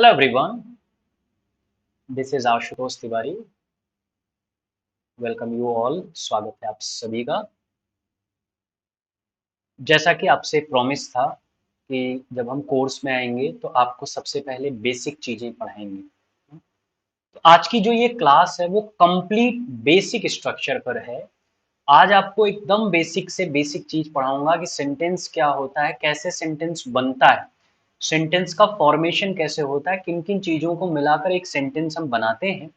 Hello everyone, this is Ashutosh Tiwari. Welcome you all. स्वागत है आप सभी का। जैसा कि आपसे प्रॉमिस था कि जब हम कोर्स में आएंगे तो आपको सबसे पहले बेसिक चीजें पढ़ाएंगे। तो आज की जो ये क्लास है वो कंप्लीट बेसिक स्ट्रक्चर पर है। आज आपको एकदम बेसिक से बेसिक चीज पढ़ाऊंगा कि सेंटेंस क्या होता है, कैसे सेंटेंस बनता है, सेंटेंस का फॉर्मेशन कैसे होता है, किन किन चीजों को मिलाकर एक सेंटेंस हम बनाते हैं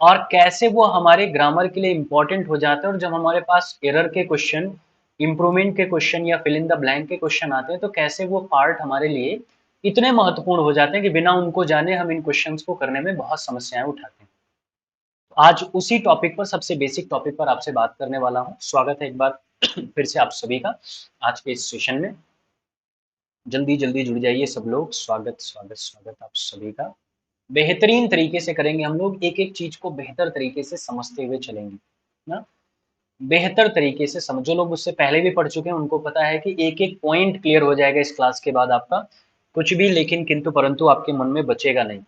और कैसे वो हमारे ग्रामर के लिए इंपॉर्टेंट हो जाते हैं। और जब हमारे पास एरर के क्वेश्चन, इंप्रूवमेंट के क्वेश्चन या फिल इन द ब्लैंक के क्वेश्चन आते हैं तो कैसे वो पार्ट हमारे लिए इतने महत्वपूर्ण हो जाते हैं कि बिना उनको जाने हम इन क्वेश्चंस को करने में बहुत समस्याएं उठाते हैं। तो आज उसी टॉपिक पर, सबसे बेसिक टॉपिक पर आपसे बात करने वाला हूँ। स्वागत है एक बार फिर से आप सभी का आज के इस सेशन में। जल्दी जल्दी जुड़ जाइए सब लोग। स्वागत स्वागत स्वागत आप सभी का। बेहतरीन तरीके से करेंगे हम लोग, एक एक चीज को बेहतर तरीके से समझते हुए चलेंगे ना। बेहतर तरीके से समझ, जो लोग मुझसे पहले भी पढ़ चुके हैं उनको पता है कि एक एक पॉइंट क्लियर हो जाएगा इस क्लास के बाद। आपका कुछ भी लेकिन किंतु परंतु आपके मन में बचेगा नहीं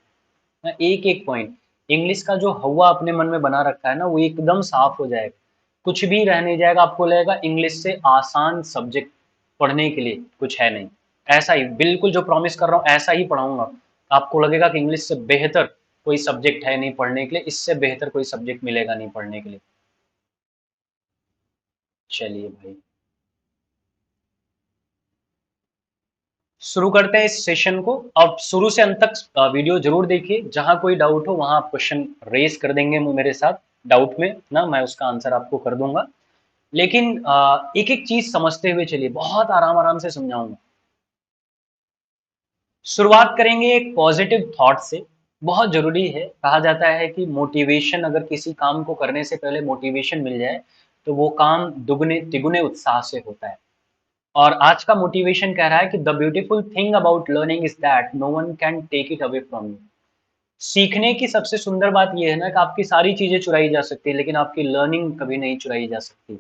ना। एक एक पॉइंट, इंग्लिश का जो हवा अपने मन में बना रखा है ना वो एकदम साफ हो जाएगा। कुछ भी रह नहीं जाएगा। आपको लगेगा इंग्लिश से आसान सब्जेक्ट पढ़ने के लिए कुछ है नहीं। ऐसा ही बिल्कुल जो प्रॉमिस कर रहा हूँ ऐसा ही पढ़ाऊंगा। आपको लगेगा कि इंग्लिश से बेहतर कोई सब्जेक्ट है नहीं पढ़ने के लिए, इससे बेहतर कोई सब्जेक्ट मिलेगा नहीं पढ़ने के लिए। चलिए भाई, शुरू करते हैं इस सेशन को। अब शुरू से अंत तक वीडियो जरूर देखिए। जहां कोई डाउट हो वहां आप क्वेश्चन रेज कर देंगे मेरे साथ। डाउट में ना मैं उसका आंसर आपको कर दूंगा। लेकिन एक एक चीज समझते हुए चलिए, बहुत आराम आराम से समझाऊंगा। शुरुआत करेंगे एक पॉजिटिव थॉट से। बहुत जरूरी है, कहा जाता है कि मोटिवेशन, अगर किसी काम को करने से पहले मोटिवेशन मिल जाए तो वो काम दुगने तिगुने उत्साह से होता है। और आज का मोटिवेशन कह रहा है कि the beautiful thing about learning is that no one can take it away from you. सीखने की सबसे सुंदर बात यह है ना कि आपकी सारी चीजें चुराई जा सकती है लेकिन आपकी लर्निंग कभी नहीं चुराई जा सकती।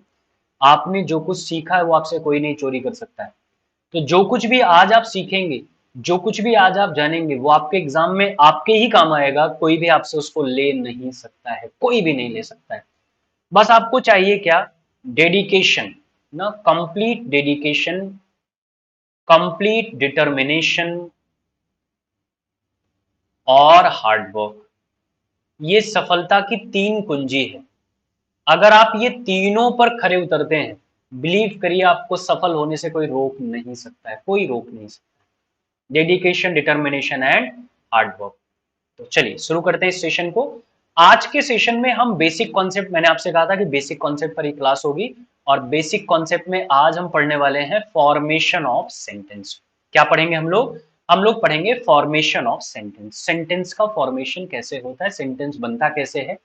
आपने जो कुछ सीखा है वो आपसे कोई नहीं चोरी कर सकता है। तो जो कुछ भी आज आप सीखेंगे, जो कुछ भी आज आप जानेंगे वो आपके एग्जाम में आपके ही काम आएगा। कोई भी आपसे उसको ले नहीं सकता है, कोई भी नहीं ले सकता है। बस आपको चाहिए क्या? डेडिकेशन ना, कंप्लीट डेडिकेशन, कंप्लीट डिटर्मिनेशन और हार्ड वर्क। ये सफलता की तीन कुंजी है। अगर आप ये तीनों पर खरे उतरते हैं, बिलीव करिए आपको सफल होने से कोई रोक नहीं सकता है, कोई रोक नहीं सकता। Dedication, determination and hard work. तो चलिए शुरू करते हैं इस सेशन को। आज के सेशन में हम बेसिक कॉन्सेप्ट, मैंने आपसे कहा था कि बेसिक कॉन्सेप्ट पर ही क्लास होगी। और बेसिक कॉन्सेप्ट में आज हम पढ़ने वाले हैं फॉर्मेशन ऑफ सेंटेंस। क्या पढ़ेंगे हम लोग? हम लोग पढ़ेंगे फॉर्मेशन ऑफ सेंटेंस। सेंटेंस का फॉर्मेशन कैसे होता है, सेंटेंस बनता कैसे है।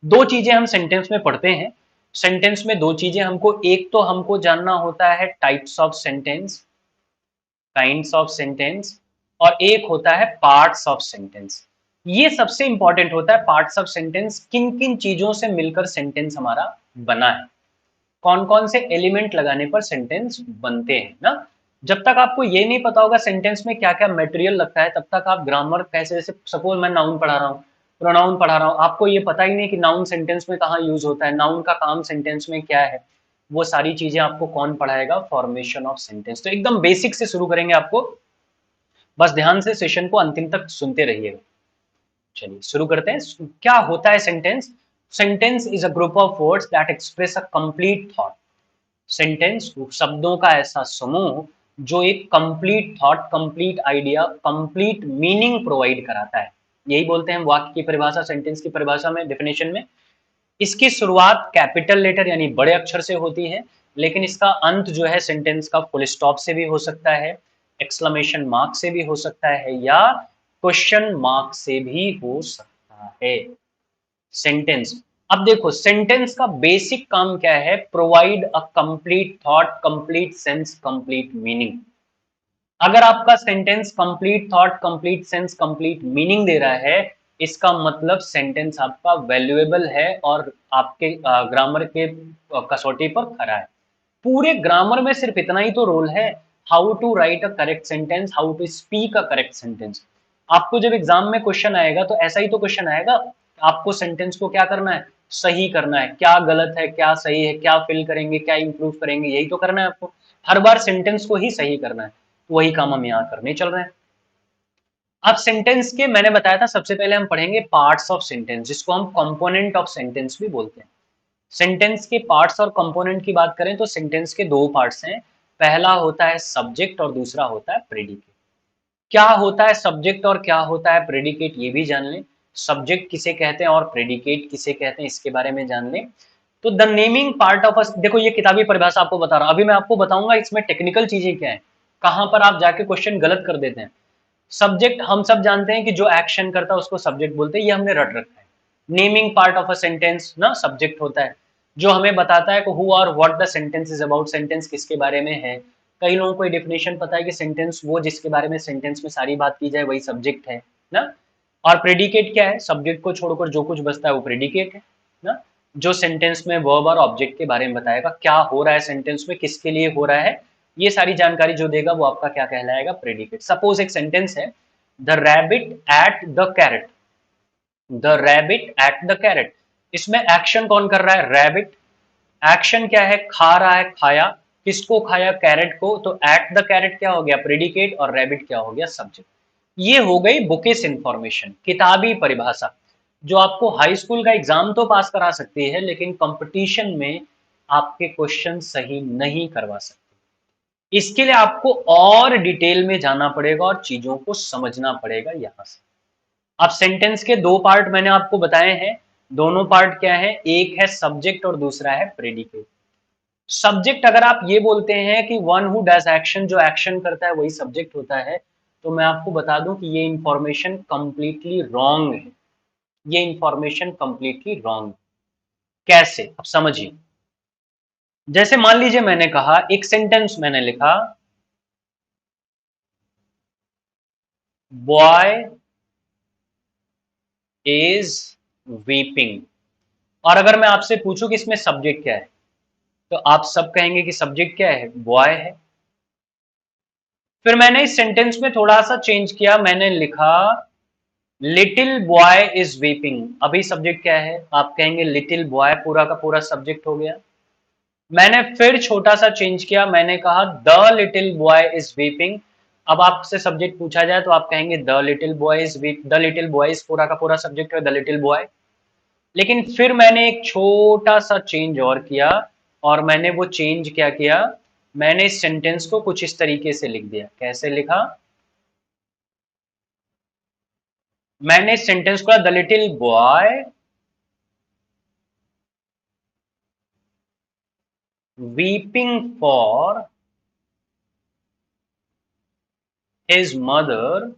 दो चीजें हम सेंटेंस में पढ़ते हैं। सेंटेंस में दो चीजें हमको, एक तो हमको जानना होता है types of sentence, kinds of sentence, और एक होता है पार्ट्स ऑफ सेंटेंस। ये सबसे इंपॉर्टेंट होता है पार्ट्स ऑफ सेंटेंस। किन किन चीजों से मिलकर सेंटेंस हमारा बना है, कौन कौन से एलिमेंट लगाने पर सेंटेंस बनते हैं ना। जब तक आपको ये नहीं पता होगा सेंटेंस में क्या क्या मटेरियल लगता है तब तक आप ग्रामर कैसे, जैसे सपोज मैं नाउन पढ़ा रहा हूँ, प्रोनाउन पढ़ा रहा हूँ, आपको ये पता ही नहीं कि नाउन सेंटेंस में कहाँ यूज होता है, नाउन का काम सेंटेंस में क्या है। वो सारी चीजें आपको कौन पढ़ाएगा? Formation of sentence. तो एकदम बेसिक से शुरू करेंगे आपको, बस ध्यान से सेशन को अंतिम तक सुनते रहिएगा। चलिए शुरू करते हैं। क्या होता है sentence? Sentence is a group of words that express a complete thought. Sentence शब्दों का ऐसा समूह जो एक complete thought, complete idea, complete meaning provide कराता है। यही बोलते हैं वाक्य की परिभाषा, सेंटेंस की परिभाषा में, डेफिनेशन में। इसकी शुरुआत कैपिटल लेटर यानी बड़े अक्षर से होती है, लेकिन इसका अंत जो है सेंटेंस का फुल स्टॉप से भी हो सकता है, एक्सक्लेमेशन मार्क से भी हो सकता है, या क्वेश्चन मार्क से भी हो सकता है। सेंटेंस, अब देखो सेंटेंस का बेसिक काम क्या है? Provide a complete thought, complete sense, complete meaning. अगर आपका sentence complete thought, complete sense, complete meaning दे रहा है, इसका मतलब सेंटेंस आपका वैल्यूएबल है और आपके ग्रामर के कसौटी पर खरा है। पूरे ग्रामर में सिर्फ इतना ही तो रोल है, how to write a correct sentence, how to speak a correct sentence. आपको जब एग्जाम में क्वेश्चन आएगा तो ऐसा ही तो क्वेश्चन आएगा, आपको सेंटेंस को क्या करना है, सही करना है, क्या गलत है क्या सही है, क्या फिल करेंगे क्या इंप्रूव करेंगे, यही तो करना है आपको, हर बार सेंटेंस को ही सही करना है। तो वही काम हम यहाँ करने चल रहे हैं। अब सेंटेंस के मैंने बताया था सबसे पहले हम पढ़ेंगे पार्ट्स ऑफ सेंटेंस, जिसको हम कंपोनेंट ऑफ सेंटेंस भी बोलते हैं। सेंटेंस के पार्ट्स और कंपोनेंट की बात करें तो सेंटेंस के दो पार्ट्स हैं, पहला होता है सब्जेक्ट और दूसरा होता है प्रेडिकेट। क्या होता है सब्जेक्ट और क्या होता है प्रेडिकेट ये भी जान लें, सब्जेक्ट किसे कहते हैं और प्रेडिकेट किसे कहते हैं इसके बारे में जान लें। तो the naming part of a, देखो ये किताबी परिभाषा आपको बता रहा हूं, अभी मैं आपको बताऊंगा इसमें टेक्निकल चीजें क्या है, कहां पर आप जाके क्वेश्चन गलत कर देते हैं। सब्जेक्ट हम सब जानते हैं कि जो एक्शन करता है उसको सब्जेक्ट बोलते हैं, ये हमने रट रखा है। Naming part of a sentence ना सब्जेक्ट होता है, जो हमें बताता है कि हु और what the sentence is about, sentence किसके बारे में है। कई लोगों को डेफिनेशन पता है कि सेंटेंस वो जिसके बारे में सेंटेंस में सारी बात की जाए वही सब्जेक्ट है ना। और प्रेडिकेट क्या है, सब्जेक्ट को छोड़कर जो कुछ बचता है वो प्रेडिकेट है ना, जो सेंटेंस में वर्ब और ऑब्जेक्ट के बारे में बताएगा, क्या हो रहा है सेंटेंस में, किसके लिए हो रहा है, ये सारी जानकारी जो देगा वो आपका क्या कहलाएगा, प्रेडिकेट। सपोज एक सेंटेंस है, the rabbit at the carat, the rabbit at the carat, इसमें एक्शन कौन कर रहा है, रैबिट। एक्शन क्या है, खा रहा है, खाया, किसको खाया, कैरेट को, तो एट द कैरेट क्या हो गया, प्रेडिकेट, और रैबिट क्या हो गया, सब्जेक्ट। ये हो गई बुकिश इंफॉर्मेशन, किताबी परिभाषा, जो आपको हाई स्कूल का एग्जाम तो पास करा सकती है लेकिन कंपटीशन में आपके क्वेश्चन सही नहीं करवा सकती। इसके लिए आपको और डिटेल में जाना पड़ेगा और चीजों को समझना पड़ेगा यहां से। अब सेंटेंस के दो पार्ट मैंने आपको बताए हैं, दोनों पार्ट क्या है, एक है सब्जेक्ट और दूसरा है प्रेडिकेट। सब्जेक्ट अगर आप ये बोलते हैं कि वन हु डज एक्शन, जो एक्शन करता है वही सब्जेक्ट होता है, तो मैं आपको बता दूं कि ये इंफॉर्मेशन कंप्लीटली रॉन्ग है, ये इंफॉर्मेशन कंप्लीटली रॉन्ग। कैसे, अब समझिए। जैसे मान लीजिए मैंने कहा, एक सेंटेंस मैंने लिखा, बॉय इज वीपिंग, और अगर मैं आपसे पूछूं कि इसमें सब्जेक्ट क्या है, तो आप सब कहेंगे कि सब्जेक्ट क्या है, बॉय है। फिर मैंने इस सेंटेंस में थोड़ा सा चेंज किया, मैंने लिखा लिटिल बॉय इज वीपिंग, अभी सब्जेक्ट क्या है, आप कहेंगे लिटिल बॉय, पूरा का पूरा सब्जेक्ट हो गया। मैंने फिर छोटा सा चेंज किया, मैंने कहा the little boy is weeping, अब आपसे सब्जेक्ट पूछा जाए तो आप कहेंगे the little boy is weep, the little boy is पूरा का पूरा सब्जेक्ट है, द लिटिल बॉय। लेकिन फिर मैंने एक छोटा सा चेंज और किया, और मैंने वो चेंज क्या किया, मैंने इस सेंटेंस को कुछ इस तरीके से लिख दिया। कैसे लिखा, मैंने इस सेंटेंस को the little boy weeping for his mother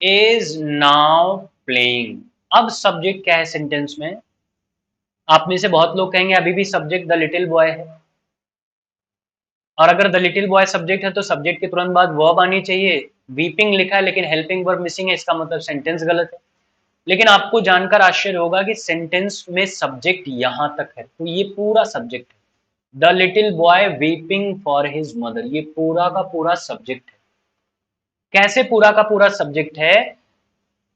is now playing. अब सब्जेक्ट क्या है सेंटेंस में, आप में से बहुत लोग कहेंगे अभी भी सब्जेक्ट द लिटिल बॉय है, और अगर द लिटिल बॉय सब्जेक्ट है तो सब्जेक्ट के तुरंत बाद वर्ब आनी चाहिए। वीपिंग लिखा है लेकिन हेल्पिंग वर्ब मिसिंग है, इसका मतलब सेंटेंस गलत है। लेकिन आपको जानकर आश्चर्य होगा कि सेंटेंस में सब्जेक्ट यहां तक है, तो ये पूरा सब्जेक्ट है, the little boy weeping for his mother, ये पूरा का पूरा सब्जेक्ट है। कैसे पूरा का पूरा सब्जेक्ट है,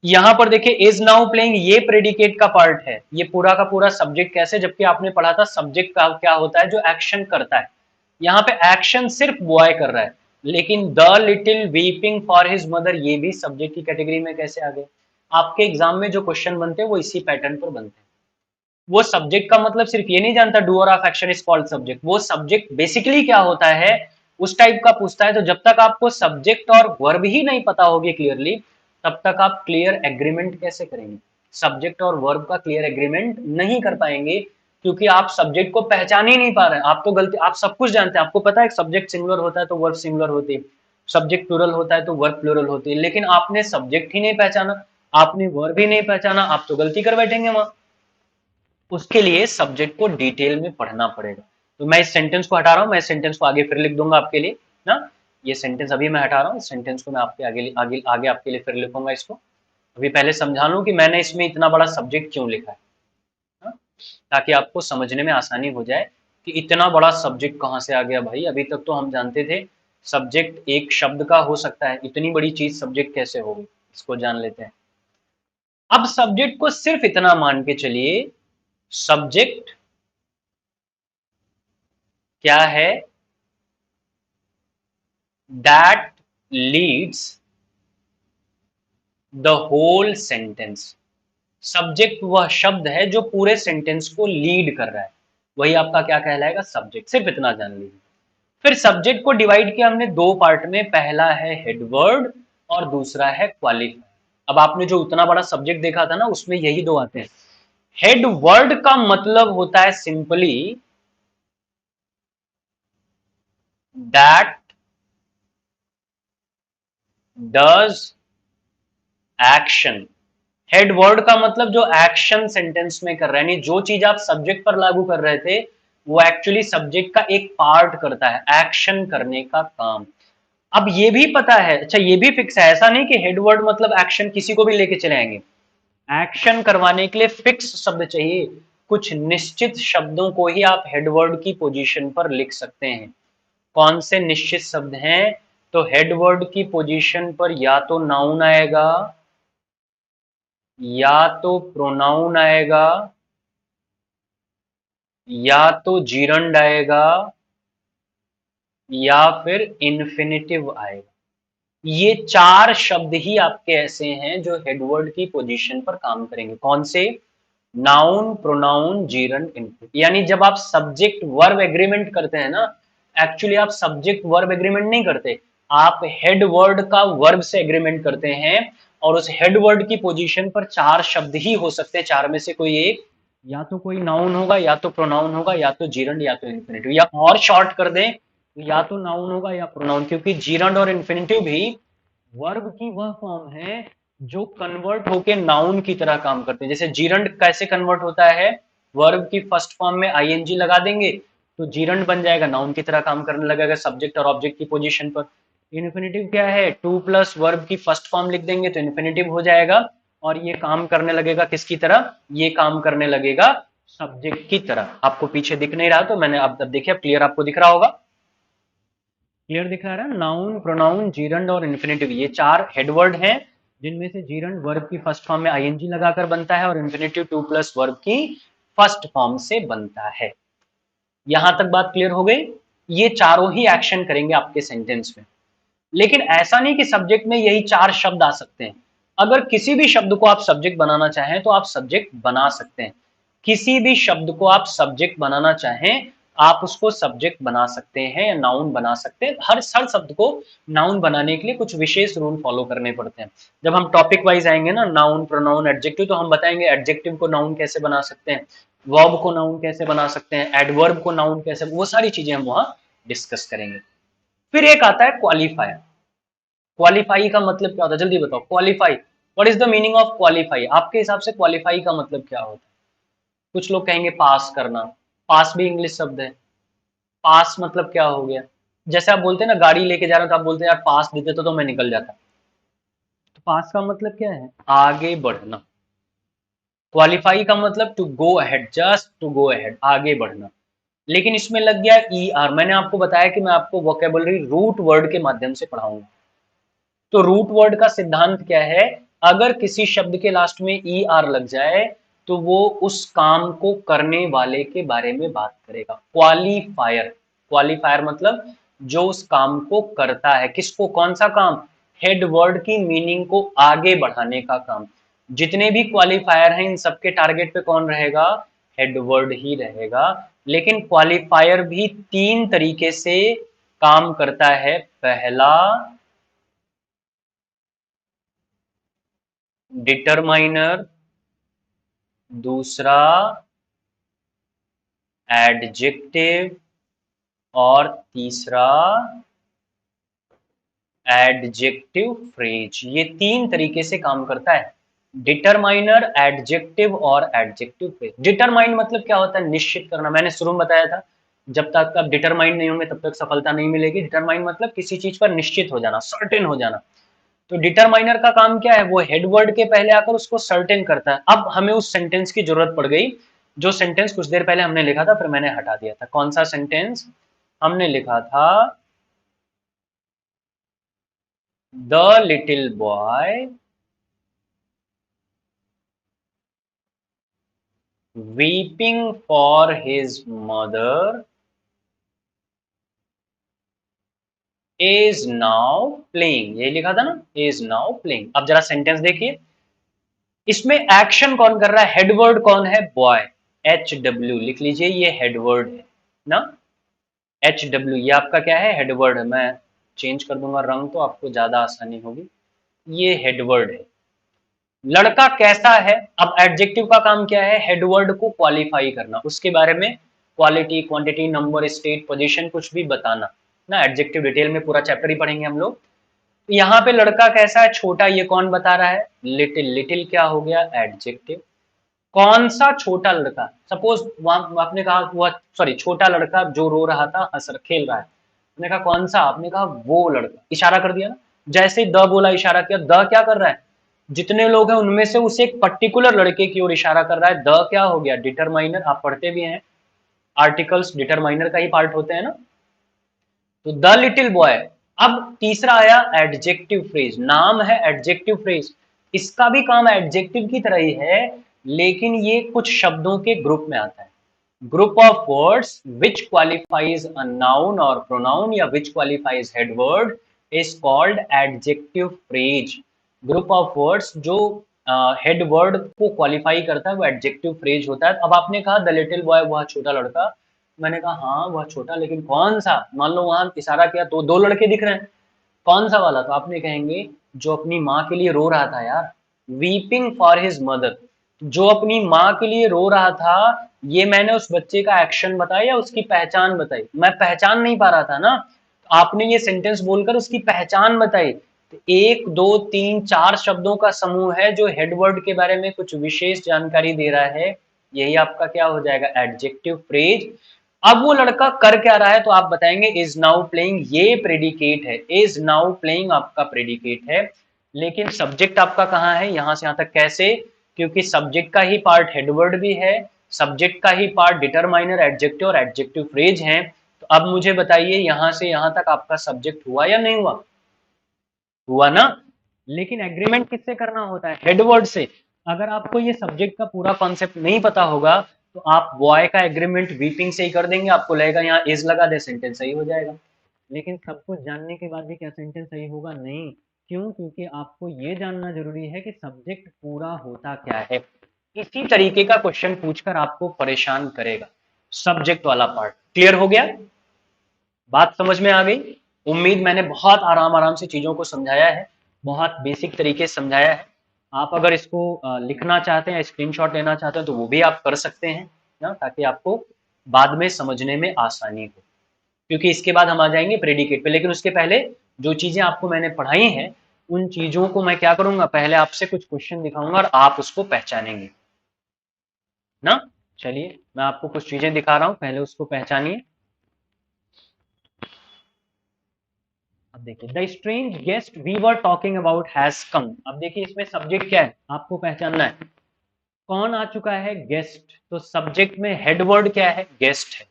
यहां पर देखिए इज नाउ प्लेइंग, ये प्रेडिकेट का पार्ट है, ये पूरा का पूरा सब्जेक्ट कैसे, जबकि आपने पढ़ा था सब्जेक्ट का क्या होता है, जो एक्शन करता है। यहाँ पे एक्शन सिर्फ बॉय कर रहा है, लेकिन the little weeping for his mother ये भी सब्जेक्ट की कैटेगरी में कैसे आ गए। आपके एग्जाम में जो क्वेश्चन बनते हैं वो इसी पैटर्न पर बनते हैं। वो सब्जेक्ट का मतलब सिर्फ ये नहीं जानता doer of action is called subject, वो सब्जेक्ट बेसिकली क्या होता है उस टाइप का पूछता है। तो जब तक आपको सब्जेक्ट और वर्ब ही नहीं पता होगी क्लियरली, तब तक आप क्लियर एग्रीमेंट कैसे करेंगे, सब्जेक्ट और वर्ब का क्लियर एग्रीमेंट नहीं कर पाएंगे, क्योंकि आप सब्जेक्ट को पहचान ही नहीं पा रहे हैं। आप तो गलती, आप सब कुछ जानते हैं, आपको पता है सब्जेक्ट सिंगुलर होता है तो वर्ब सिंगुलर होती है, सब्जेक्ट प्लूरल होता है तो वर्ब प्लूरल होती है, लेकिन आपने सब्जेक्ट ही नहीं पहचाना, आपने वर्ब ही नहीं पहचाना, आप तो गलती कर बैठेंगे वहां। उसके लिए सब्जेक्ट को डिटेल में पढ़ना पड़ेगा। तो मैं इस सेंटेंस को हटा रहा हूं, मैं इस सेंटेंस को आगे फिर लिख दूंगा आपके लिए ना, ये सेंटेंस अभी मैं हटा रहा हूं, इस सेंटेंस को मैं आपके आगे आगे आगे आपके लिए फिर लिखूंगा इसको। अभी पहले समझा लूं कि मैंने इसमें इतना बड़ा सब्जेक्ट क्यों लिखा है ना? ताकि आपको समझने में आसानी हो जाए कि इतना बड़ा सब्जेक्ट कहां से आ गया भाई। अभी तक तो हम जानते थे सब्जेक्ट एक शब्द का हो सकता है, इतनी बड़ी चीज सब्जेक्ट कैसे होगी, इसको जान लेते हैं। अब सब्जेक्ट को सिर्फ इतना मान के चलिए, सब्जेक्ट क्या है, that leads the whole sentence. Subject वह शब्द है जो पूरे सेंटेंस को लीड कर रहा है, वही आपका क्या कहलाएगा, सब्जेक्ट। सिर्फ इतना जान लीजिए। फिर सब्जेक्ट को डिवाइड किया हमने दो पार्ट में, पहला है हेडवर्ड और दूसरा है क्वालिफायर। अब आपने जो उतना बड़ा सब्जेक्ट देखा था ना, उसमें यही दो आते हैं। हेड वर्ड का मतलब होता है simply that does action. Head word का मतलब जो एक्शन सेंटेंस में कर रहे हैं, यानी जो चीज आप सब्जेक्ट पर लागू कर रहे थे वो एक्चुअली सब्जेक्ट का एक पार्ट करता है, एक्शन करने का काम। अब ये भी पता है, अच्छा ये भी फिक्स है, ऐसा नहीं कि हेड वर्ड मतलब एक्शन किसी को भी लेके चले आएंगे। एक्शन करवाने के लिए फिक्स शब्द चाहिए, कुछ निश्चित शब्दों को ही आप हेडवर्ड की पोजीशन पर लिख सकते हैं। कौन से निश्चित शब्द हैं, तो हेडवर्ड की पोजीशन पर या तो नाउन आएगा, या तो प्रोनाउन आएगा, या तो जीरंड आएगा, या फिर इन्फिनिटिव आएगा। ये चार शब्द ही आपके ऐसे हैं जो हेडवर्ड की पोजीशन पर काम करेंगे। कौन से, नाउन, प्रोनाउन, जीरंड, इन्फिनिटिव। यानी जब आप सब्जेक्ट वर्ब एग्रीमेंट करते हैं ना, एक्चुअली आप सब्जेक्ट वर्ब एग्रीमेंट नहीं करते, आप हेड वर्ड का वर्ब से एग्रीमेंट करते हैं। और उस हेड वर्ड की पोजीशन पर चार शब्द ही हो सकते हैं, चार में से कोई एक, या तो कोई नाउन होगा, या तो प्रोनाउन होगा, या तो जीरंड, या तो इन्फिनिटिव। या और शॉर्ट कर दें, या तो नाउन होगा या प्रोनाउन, क्योंकि जीरंड और इन्फिनिटिव भी वर्ब की वह फॉर्म है जो कन्वर्ट होके नाउन की तरह काम करते हैं। जैसे जीरंड कैसे कन्वर्ट होता है, वर्ब की फर्स्ट फॉर्म में आईएनजी लगा देंगे तो जीरंड बन जाएगा, नाउन की तरह काम करने लगेगा सब्जेक्ट और ऑब्जेक्ट की पोजीशन पर। इन्फिनिटिव क्या है, टू प्लस वर्ब की फर्स्ट फॉर्म लिख देंगे तो इन्फिनिटिव हो जाएगा, और ये काम करने लगेगा किसकी तरह, ये काम करने लगेगा सब्जेक्ट की तरह। आपको पीछे दिख नहीं रहा तो मैंने अब देखिए, अब क्लियर आपको दिख रहा होगा, क्लियर दिख रहा है। नाउन, प्रोनाउन, जीरंड और इन्फिनिटिव, ये चार हेडवर्ड हैं, जिनमें से जीरंड वर्ब की फर्स्ट फॉर्म में आईएनजी लगाकर बनता है और इन्फिनिटिव टू प्लस वर्ब की फर्स्ट फॉर्म से बनता है। यहां तक बात क्लियर हो गई। ये चारों ही एक्शन करेंगे आपके सेंटेंस में। लेकिन ऐसा नहीं कि सब्जेक्ट में यही चार शब्द आ सकते हैं। अगर किसी भी शब्द को आप सब्जेक्ट बनाना चाहें तो आप सब्जेक्ट बना सकते हैं। किसी भी शब्द को आप सब्जेक्ट बनाना चाहें, आप उसको सब्जेक्ट बना सकते हैं या नाउन बना सकते हैं। हर हर शब्द को नाउन बनाने के लिए कुछ विशेष रूल फॉलो करने पड़ते हैं। जब हम टॉपिक वाइज आएंगे ना, नाउन, प्रोनाउन, एडजेक्टिव, तो हम बताएंगे एडजेक्टिव को नाउन कैसे बना सकते हैं, वर्ब को नाउन कैसे बना सकते हैं, एडवर्ब को नाउन कैसे, वो सारी चीजें हम वहां डिस्कस करेंगे। फिर एक आता है क्वालिफायर। क्वालिफाई का मतलब क्या होता है, जल्दी बताओ, qualify, what is the meaning of qualify? आपके हिसाब से क्वालिफाई का मतलब क्या होता है? कुछ लोग कहेंगे पास करना, पास भी इंग्लिश शब्द है। पास मतलब क्या हो गया, जैसे आप बोलते हैं ना गाड़ी लेके जा रहे हो तो आप बोलते हैं यार पास देते तो मैं निकल जाता। तो पास का मतलब क्या है, आगे बढ़ना। क्वालिफाई का मतलब to go ahead, just to go ahead, आगे बढ़ना। लेकिन इसमें लग गया ई आर। मैंने आपको बताया कि मैं आपको वोकेबलरी रूट वर्ड के माध्यम से पढ़ाऊंगा। तो रूट वर्ड का सिद्धांत क्या है, अगर किसी शब्द के लास्ट में ई आर लग जाए तो वो उस काम को करने वाले के बारे में बात करेगा। क्वालिफायर, क्वालिफायर मतलब जो उस काम को करता है, किसको, कौन सा काम, हेड वर्ड की मीनिंग को आगे बढ़ाने का काम। जितने भी क्वालिफायर हैं इन सबके टारगेट पे कौन रहेगा, हेड वर्ड ही रहेगा। लेकिन क्वालिफायर भी तीन तरीके से काम करता है। पहला डिटरमाइनर, दूसरा एडजेक्टिव, और तीसरा एडजेक्टिव फ्रेज। ये तीन तरीके से काम करता है, डिटरमाइनर, एडजेक्टिव और एडजेक्टिव फ्रेज। डिटरमाइन मतलब क्या होता है, निश्चित करना। मैंने शुरू में बताया था, जब तक आप डिटरमाइन नहीं होंगे तब तक सफलता नहीं मिलेगी। डिटरमाइन मतलब किसी चीज पर निश्चित हो जाना, सर्टेन हो जाना। तो डिटरमाइनर का काम क्या है, वो हेड वर्ड के पहले आकर उसको सर्टेन करता है। अब हमें उस सेंटेंस की जरूरत पड़ गई, जो सेंटेंस कुछ देर पहले हमने लिखा था फिर मैंने हटा दिया था। कौन सा सेंटेंस हमने लिखा था, the little boy weeping for his mother is now playing, ये लिखा था ना, इज नाउ प्लेइंग। अब जरा सेंटेंस देखिए, इसमें एक्शन कौन कर रहा है, हेडवर्ड कौन है, बॉय, HW लिख लीजिए, ये हेडवर्ड है ना, HW ये आपका क्या है, हेडवर्ड है। मैं चेंज कर दूंगा रंग तो आपको ज्यादा आसानी होगी, ये हेडवर्ड है। लड़का कैसा है, अब एडजेक्टिव का काम क्या है, हेडवर्ड को क्वालिफाई करना, उसके बारे में quality, quantity, number, state, position कुछ भी बताना ना। एडजेक्टिव डिटेल में पूरा चैप्टर ही पढ़ेंगे हम लोग। यहाँ पे लड़का कैसा है, छोटा, ये कौन बता रहा है, लिटिल। लिटिल क्या हो गया, एडजेक्टिव। कौन सा छोटा लड़का, सपोज वहां आपने कहा हुआ, सॉरी, छोटा लड़का जो रो रहा था, हंस खेल रहा है, आपने कहा कौन सा, आपने कहा वो लड़का, इशारा कर दिया ना। जैसे ही द बोला, इशारा किया, द क्या कर रहा है, जितने लोग हैं उनमें से उसे एक पर्टिकुलर लड़के की ओर इशारा कर रहा है। द क्या हो गया, डिटरमाइनर, आप पढ़ते भी हैं, आर्टिकल्स डिटरमाइनर का ही पार्ट होते हैं ना। तो द लिटिल बॉय। अब तीसरा आया एडजेक्टिव फ्रेज, नाम है एडजेक्टिव फ्रेज, इसका भी काम एडजेक्टिव की तरह ही है, लेकिन ये कुछ शब्दों के ग्रुप में आता है। Group of words which qualifies a noun और प्रोनाउन, या which qualifies headword, is called adjective phrase. Group of words जो हेड वर्ड को क्वालिफाई करता है वो एडजेक्टिव फ्रेज होता है। अब आपने कहा द लिटिल बॉय, वह छोटा लड़का, मैंने कहा हाँ वह छोटा, लेकिन कौन सा, मान लो वहां इशारा किया तो दो लड़के दिख रहे हैं, कौन सा वाला, तो आपने कहेंगे जो अपनी माँ के लिए रो रहा था यार, वीपिंग फॉर हिज मदर, जो अपनी माँ के लिए रो रहा था। ये मैंने उस बच्चे का एक्शन बताया या उसकी पहचान बताई, मैं पहचान नहीं पा रहा था ना, तो आपने ये सेंटेंस बोलकर उसकी पहचान बताई। तो एक दो तीन चार शब्दों का समूह है जो हेडवर्ड के बारे में कुछ विशेष जानकारी दे रहा है, यही आपका क्या हो जाएगा, एडजेक्टिव फ्रेज। अब वो लड़का कर क्या रहा है, तो आप बताएंगे इज नाउ प्लेइंग, ये प्रेडिकेट है, इज नाउ प्लेइंग आपका प्रेडिकेट है। लेकिन सब्जेक्ट आपका कहाँ है, यहां से यहां तक कैसे, क्योंकि सब्जेक्ट का ही पार्ट हेडवर्ड भी है, सब्जेक्ट का ही पार्ट डिटरमाइनर, एडजेक्टिव और एडजेक्टिव फ्रेज है। तो अब मुझे बताइए यहां से यहां तक आपका सब्जेक्ट हुआ या नहीं हुआ, हुआ ना। लेकिन एग्रीमेंट किससे करना होता है, हेडवर्ड से। अगर आपको ये सब्जेक्ट का पूरा कॉन्सेप्ट नहीं पता होगा तो आप बॉय का एग्रीमेंट वीपिंग से ही कर देंगे, आपको लगेगा यहाँ इज लगा दे, सेंटेंस सही हो जाएगा। लेकिन सब कुछ जानने के बाद भी क्या सेंटेंस सही होगा, नहीं। क्यों, क्योंकि आपको ये जानना जरूरी है कि सब्जेक्ट पूरा होता क्या है। इसी तरीके का क्वेश्चन पूछकर आपको परेशान करेगा, सब्जेक्ट वाला पार्ट। क्लियर हो गया, बात समझ में आ गई। उम्मीद मैंने बहुत आराम आराम से चीजों को समझाया है, बहुत बेसिक तरीके से समझाया है। आप अगर इसको लिखना चाहते हैं, स्क्रीनशॉट लेना चाहते हैं तो वो भी आप कर सकते हैं ना, ताकि आपको बाद में समझने में आसानी हो। क्योंकि इसके बाद हम आ जाएंगे प्रेडिकेट पे, लेकिन उसके पहले जो चीजें आपको मैंने पढ़ाई हैं उन चीजों को मैं क्या करूंगा, पहले आपसे कुछ क्वेश्चन दिखाऊंगा और आप उसको पहचानेंगे ना। चलिए मैं आपको कुछ चीजें दिखा रहा हूं, पहले उसको पहचानिए। अब देखिए, the strange guest we were talking about has come. अब देखिए इसमें सब्जेक्ट क्या है आपको पहचानना है, कौन आ चुका है, गेस्ट। तो सब्जेक्ट में हेडवर्ड क्या है, गेस्ट है।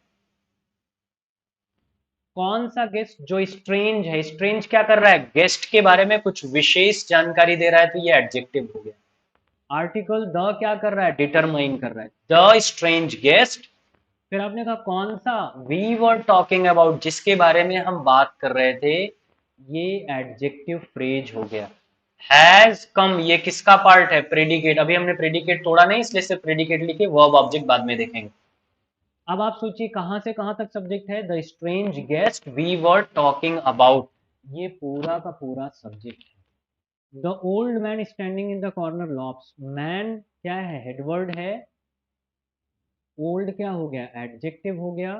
कौन सा गेस्ट, जो स्ट्रेंज है, स्ट्रेंज क्या कर रहा है, गेस्ट के बारे में कुछ विशेष जानकारी दे रहा है, तो ये एडजेक्टिव हो गया। आर्टिकल द क्या कर रहा है, डिटरमाइन कर रहा है, द स्ट्रेंज गेस्ट। फिर आपने कहा कौन सा, वी वर टॉकिंग अबाउट, जिसके बारे में हम बात कर रहे थे, ये एडजेक्टिव फ्रेज हो गया। हैज कम, ये किसका पार्ट है, प्रेडिकेट। अभी हमने प्रेडिकेट तोड़ा नहीं, इसलिए सिर्फ प्रेडिकेट लिखे, वर्ब ऑब्जेक्ट बाद में देखेंगे। अब आप सोचिए कहां से कहां तक सब्जेक्ट है, the strange guest we were talking about, ये पूरा का पूरा सब्जेक्ट है। The old man standing in the corner laughs, man क्या है, हेडवर्ड है, ओल्ड क्या हो गया, एडजेक्टिव हो गया,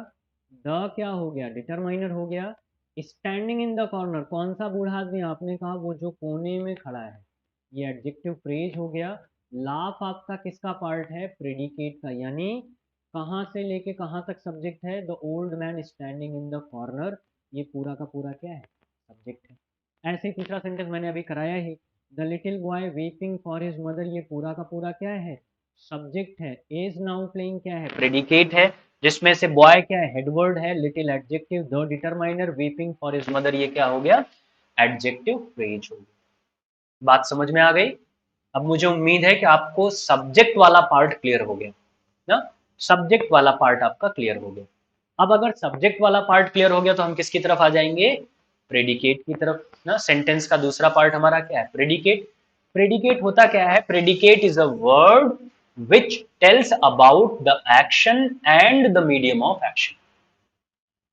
द क्या हो गया, डिटरमाइनर हो गया, स्टैंडिंग इन द कॉर्नर, कौन सा बूढ़ा आदमी, आपने कहा वो जो कोने में खड़ा है, ये एडजेक्टिव फ्रेज हो गया। लाफ आपका किसका पार्ट है, प्रेडिकेट का, यानी कहाँ से लेके कहाँ तक सब्जेक्ट है, the old man standing in the corner, ये पूरा का पूरा क्या है, सब्जेक्ट है। ऐसे ही दूसरा सेंटेंस मैंने अभी कराया ही, the little boy weeping for his mother, ये पूरा का पूरा क्या है, सब्जेक्ट है। इज नाउ प्लेइंग क्या है, प्रेडिकेट है, जिसमें से बॉय क्या है, हेडवर्ड है, little adjective, the determiner, weeping for his mother ये क्या हो गया, एडजेक्टिव फ्रेज होगी। बात समझ में आ गई? अब मुझे उम्मीद है कि आपको सब्जेक्ट वाला पार्ट क्लियर हो गया ना, सब्जेक्ट वाला पार्ट आपका क्लियर हो गया। अब अगर सब्जेक्ट वाला पार्ट क्लियर हो गया तो हम किसकी तरफ आ जाएंगे? प्रेडिकेट की तरफ ना। सेंटेंस का दूसरा पार्ट हमारा क्या है? प्रेडिकेट। प्रेडिकेट होता क्या है? Predicate is a word which tells about the action and the medium of action.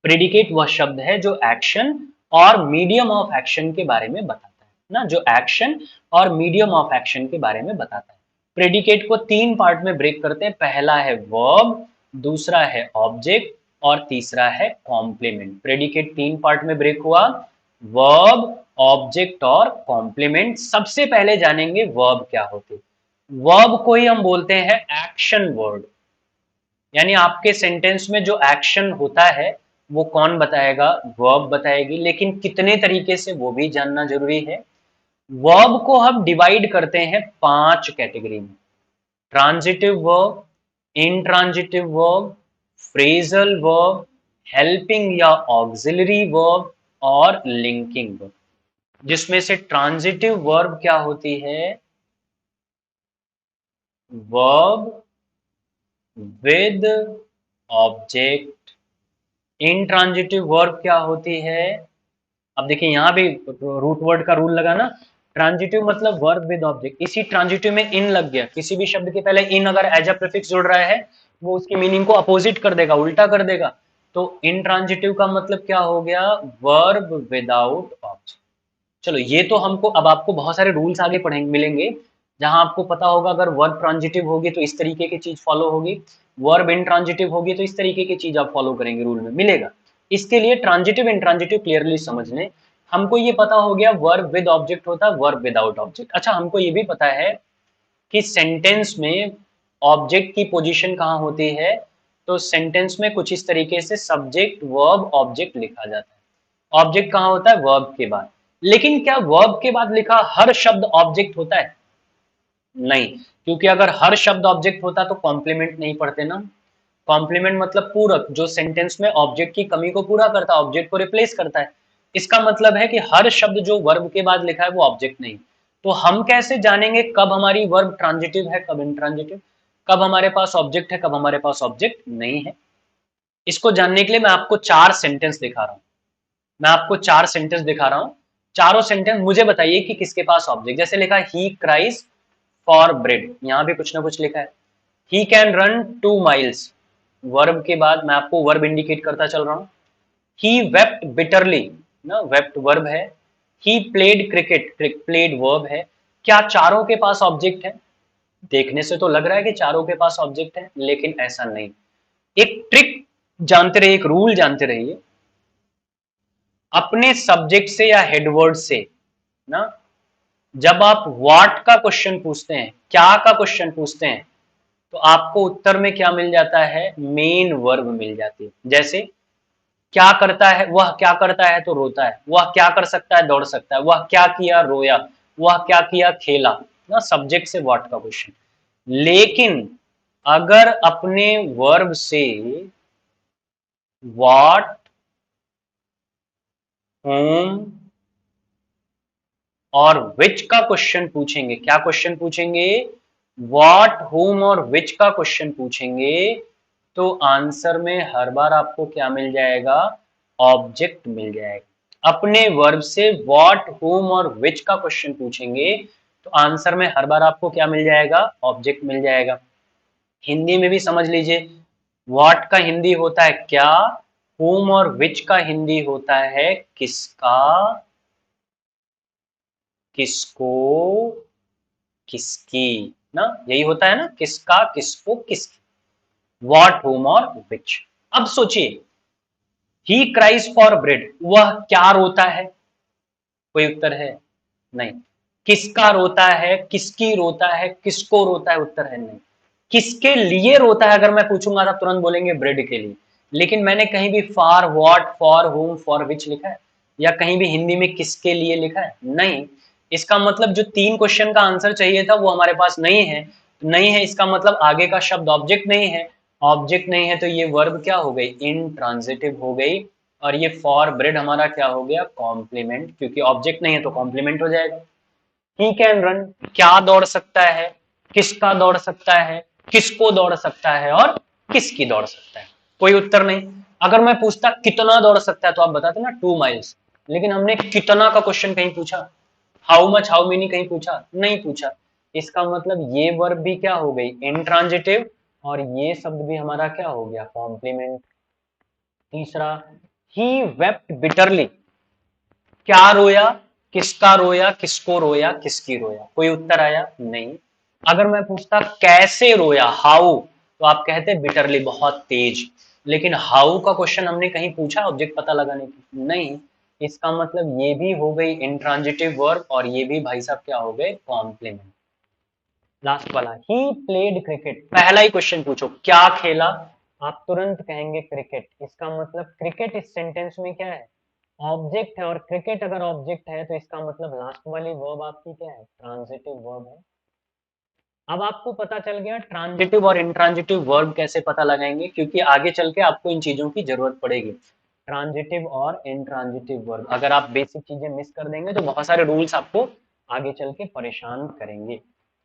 Predicate वह शब्द है जो एक्शन और मीडियम ऑफ एक्शन के बारे में बताता है ना, जो एक्शन और मीडियम ऑफ एक्शन के बारे में बताता है। प्रेडिकेट को तीन पार्ट में ब्रेक करते हैं। पहला है वर्ब, दूसरा है ऑब्जेक्ट और तीसरा है कॉम्प्लीमेंट। प्रेडिकेट तीन पार्ट में ब्रेक हुआ, वर्ब, ऑब्जेक्ट और कॉम्प्लीमेंट। सबसे पहले जानेंगे वर्ब क्या होती है। वर्ब को ही हम बोलते हैं एक्शन वर्ड, यानी आपके सेंटेंस में जो एक्शन होता है वो कौन बताएगा? वर्ब बताएगी। लेकिन कितने तरीके से वो भी जानना जरूरी है। वर्ब को हम डिवाइड करते हैं 5 कैटेगरी में: transitive verb, intransitive verb, phrasal verb, helping या ऑक्सिलरी वर्ब और लिंकिंग वर्ब। जिसमें से ट्रांजिटिव वर्ब क्या होती है? Verb with object. Intransitive verb क्या होती है? अब देखिए यहां भी रूट वर्ड का रूल लगा ना, ट्रांजिटिव मतलब वर्ब विद ऑब्जेक्ट। इसी ट्रांजिटिव में इन लग गया, किसी भी शब्द के पहले इन अगर एज अ प्रीफिक्स जुड़ रहा है वो उसकी मीनिंग को अपोजिट कर देगा, उल्टा कर देगा। तो इंट्रांजिटिव का मतलब क्या हो गया? Verb without object. चलो ये तो हमको, अब आपको बहुत सारे रूल्स आगे पढ़ेंगे मिलेंगे जहां आपको पता होगा अगर वर्ब ट्रांजिटिव होगी तो इस तरीके की चीज फॉलो होगी, वर्ब इंट्रांजिटिव होगी तो इस तरीके की चीज आप फॉलो करेंगे, रूल में मिलेगा। इसके लिए ट्रांजिटिव इंट्रांजिटिव क्लियरली समझ लें। हमको ये पता हो गया वर्ब विद ऑब्जेक्ट होता है, वर्ब विदाउट ऑब्जेक्ट। अच्छा हमको ये भी पता है कि सेंटेंस में ऑब्जेक्ट की पोजीशन कहाँ होती है, तो सेंटेंस में कुछ इस तरीके से सब्जेक्ट वर्ब ऑब्जेक्ट लिखा जाता है। ऑब्जेक्ट कहाँ होता है? वर्ब के बाद। लेकिन क्या वर्ब के बाद लिखा हर शब्द ऑब्जेक्ट होता है? नहीं, क्योंकि अगर हर शब्द ऑब्जेक्ट होता तो कॉम्प्लीमेंट नहीं पढ़ते ना। कॉम्प्लीमेंट मतलब पूरक, जो सेंटेंस में ऑब्जेक्ट की कमी को पूरा करता है, ऑब्जेक्ट को रिप्लेस करता है। इसका मतलब है कि हर शब्द जो वर्ब के बाद लिखा है वो ऑब्जेक्ट नहीं। तो हम कैसे जानेंगे कब हमारी वर्ब ट्रांजिटिव है, कब इंट्रांजिटिव, कब हमारे पास ऑब्जेक्ट है, कब हमारे पास ऑब्जेक्ट नहीं है? इसको जानने के लिए मैं आपको 4 सेंटेंस दिखा रहा हूं। मैं आपको 4 सेंटेंस दिखा रहा हूं। चारों सेंटेंस मुझे बताइए कि किसके पास ऑब्जेक्ट। जैसे लिखा है ही क्राइज फॉर ब्रेड, यहां भी कुछ ना कुछ लिखा है। He can run 2 miles, verb के बाद मैं आपको वर्ब इंडिकेट करता चल रहा हूं। ही वेप्ट बिटरली ना, वेप्ट वर्ब है। He played cricket, played verb है। क्या चारों के पास ऑब्जेक्ट है? देखने से तो लग रहा है कि चारों के पास ऑब्जेक्ट है, लेकिन ऐसा नहीं। एक ट्रिक जानते रहिए, एक रूल जानते रहिए। अपने सब्जेक्ट से या हेडवर्ड से ना, जब आप व्हाट का क्वेश्चन पूछते हैं, क्या का क्वेश्चन पूछते हैं, तो आपको उत्तर में क्या मिल जाता है? मेन वर्ब मिल जाती है। जैसे क्या करता है, वह क्या करता है तो रोता है, वह क्या कर सकता है, दौड़ सकता है, वह क्या किया, रोया, वह क्या किया, खेला ना। सब्जेक्ट से व्हाट का क्वेश्चन। लेकिन अगर अपने वर्ब से व्हाट, whom और विच का क्वेश्चन पूछेंगे, क्या क्वेश्चन पूछेंगे? व्हाट, whom और विच का क्वेश्चन पूछेंगे, तो आंसर में हर बार आपको क्या मिल जाएगा? ऑब्जेक्ट मिल जाएगा। अपने वर्ब से व्हाट, whom और विच का क्वेश्चन पूछेंगे तो आंसर में हर बार आपको क्या मिल जाएगा? ऑब्जेक्ट मिल जाएगा। हिंदी में भी समझ लीजिए, व्हाट का हिंदी होता है क्या, whom और विच का हिंदी होता है किसका, किसको, किसकी ना, यही होता है ना, किसका, किसको, किसकी। व्हाट, whom और विच। अब सोचिए, ही क्राइज फॉर ब्रेड, वह क्या रोता है? कोई उत्तर है? नहीं। किसका रोता है, किसकी रोता है, किसको रोता है? उत्तर है नहीं। किसके लिए रोता है अगर मैं पूछूंगा तो तुरंत बोलेंगे ब्रेड के लिए। लेकिन मैंने कहीं भी for what, for whom, for which लिखा है, या कहीं भी हिंदी में किसके लिए लिखा है? नहीं। इसका मतलब जो 3 क्वेश्चन का आंसर चाहिए था वो हमारे पास नहीं है। नहीं है इसका मतलब आगे का शब्द ऑब्जेक्ट नहीं है। ऑब्जेक्ट नहीं है तो ये वर्ब क्या हो गई? इंट्रांजिटिव हो गई। और ये फॉर ब्रेड हमारा क्या हो गया, कॉम्प्लीमेंट, क्योंकि ऑब्जेक्ट नहीं है तो कॉम्प्लीमेंट हो जाएगा। ही कैन रन, क्या दौड़ सकता है, किसका दौड़ सकता है, किसको दौड़ सकता है और किसकी दौड़ सकता है। कोई उत्तर नहीं। अगर मैं पूछता कितना दौड़ सकता है तो आप बताते ना 2 माइल्स, लेकिन हमने कितना का क्वेश्चन कहीं पूछा, हाउ मच हाउ मेनी कहीं पूछा नहीं पूछा। इसका मतलब ये वर्ब भी क्या हो गई, इंट्रांजिटिव, और ये शब्द भी हमारा क्या हो गया, कॉम्प्लीमेंट। तीसरा, ही वेप्ट बिटरली, क्या रोया, किसका रोया, किसको रोया, किसकी रोया। कोई उत्तर आया नहीं। अगर मैं पूछता कैसे रोया, हाउ, तो आप कहते बिटरली, बहुत तेज। लेकिन हाउ का क्वेश्चन हमने कहीं पूछा ऑब्जेक्ट पता लगाने की, नहीं। इसका मतलब ये भी हो गई इंट्रांजिटिव वर्ब और ये भी भाई साहब क्या हो गए, कॉम्प्लीमेंट। लास्ट वाला, ही प्लेड क्रिकेट, पहला ही क्वेश्चन पूछो क्या खेला, आप तुरंत कहेंगे क्रिकेट। इसका मतलब क्रिकेट इस सेंटेंस में क्या है, ऑब्जेक्ट है, और क्रिकेट अगर ऑब्जेक्ट है तो इसका मतलब लास्ट वाली वर्ब आपकी क्या है, ट्रांजिटिव वर्ब है। अब आपको पता चल गया ट्रांजिटिव और इंट्रांजिटिव वर्ब कैसे पता लगाएंगे, क्योंकि आगे चल के आपको इन चीजों की जरूरत पड़ेगी। ट्रांजिटिव और इंट्रांजिटिव वर्ब, अगर आप बेसिक चीजें मिस कर देंगे तो बहुत सारे रूल्स आपको आगे चल के परेशान करेंगे।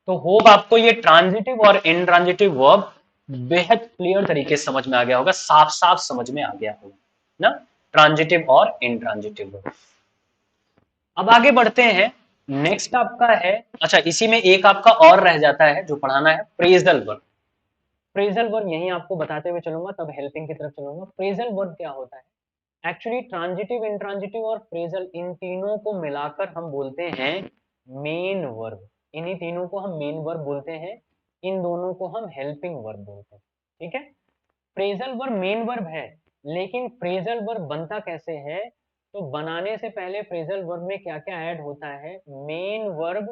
तो होप आपको ये ट्रांजिटिव और इंट्रांजिटिव वर्ब बेहद क्लियर तरीके से समझ में आ गया होगा, साफ साफ समझ में आ गया होगा ना, ट्रांजिटिव और इंट्रांजिटिव वर्ब। अब आगे बढ़ते हैं। नेक्स्ट आपका है, अच्छा इसी में एक आपका और रह जाता है जो पढ़ाना है, प्रेजल वर्ब। प्रेजल वर्ब यही आपको बताते हुए चलूंगा, तब हेल्पिंग की तरफ चलूंगा। प्रेजल वर्ब क्या होता है, एक्चुअली ट्रांजिटिव, इंट्रांजिटिव और प्रेजल, इन तीनों को मिलाकर हम बोलते हैं मेन वर्ब। इन्हीं तीनों को हम मेन वर्ब बोलते हैं, इन दोनों को हम हेल्पिंग वर्ब बोलते हैं। ठीक है, फ्रेजल वर्ब मेन वर्ब है, लेकिन फ्रेजल वर्ब बनता कैसे है, तो बनाने से पहले फ्रेजल वर्ब में क्या क्या ऐड होता है, मेन वर्ब।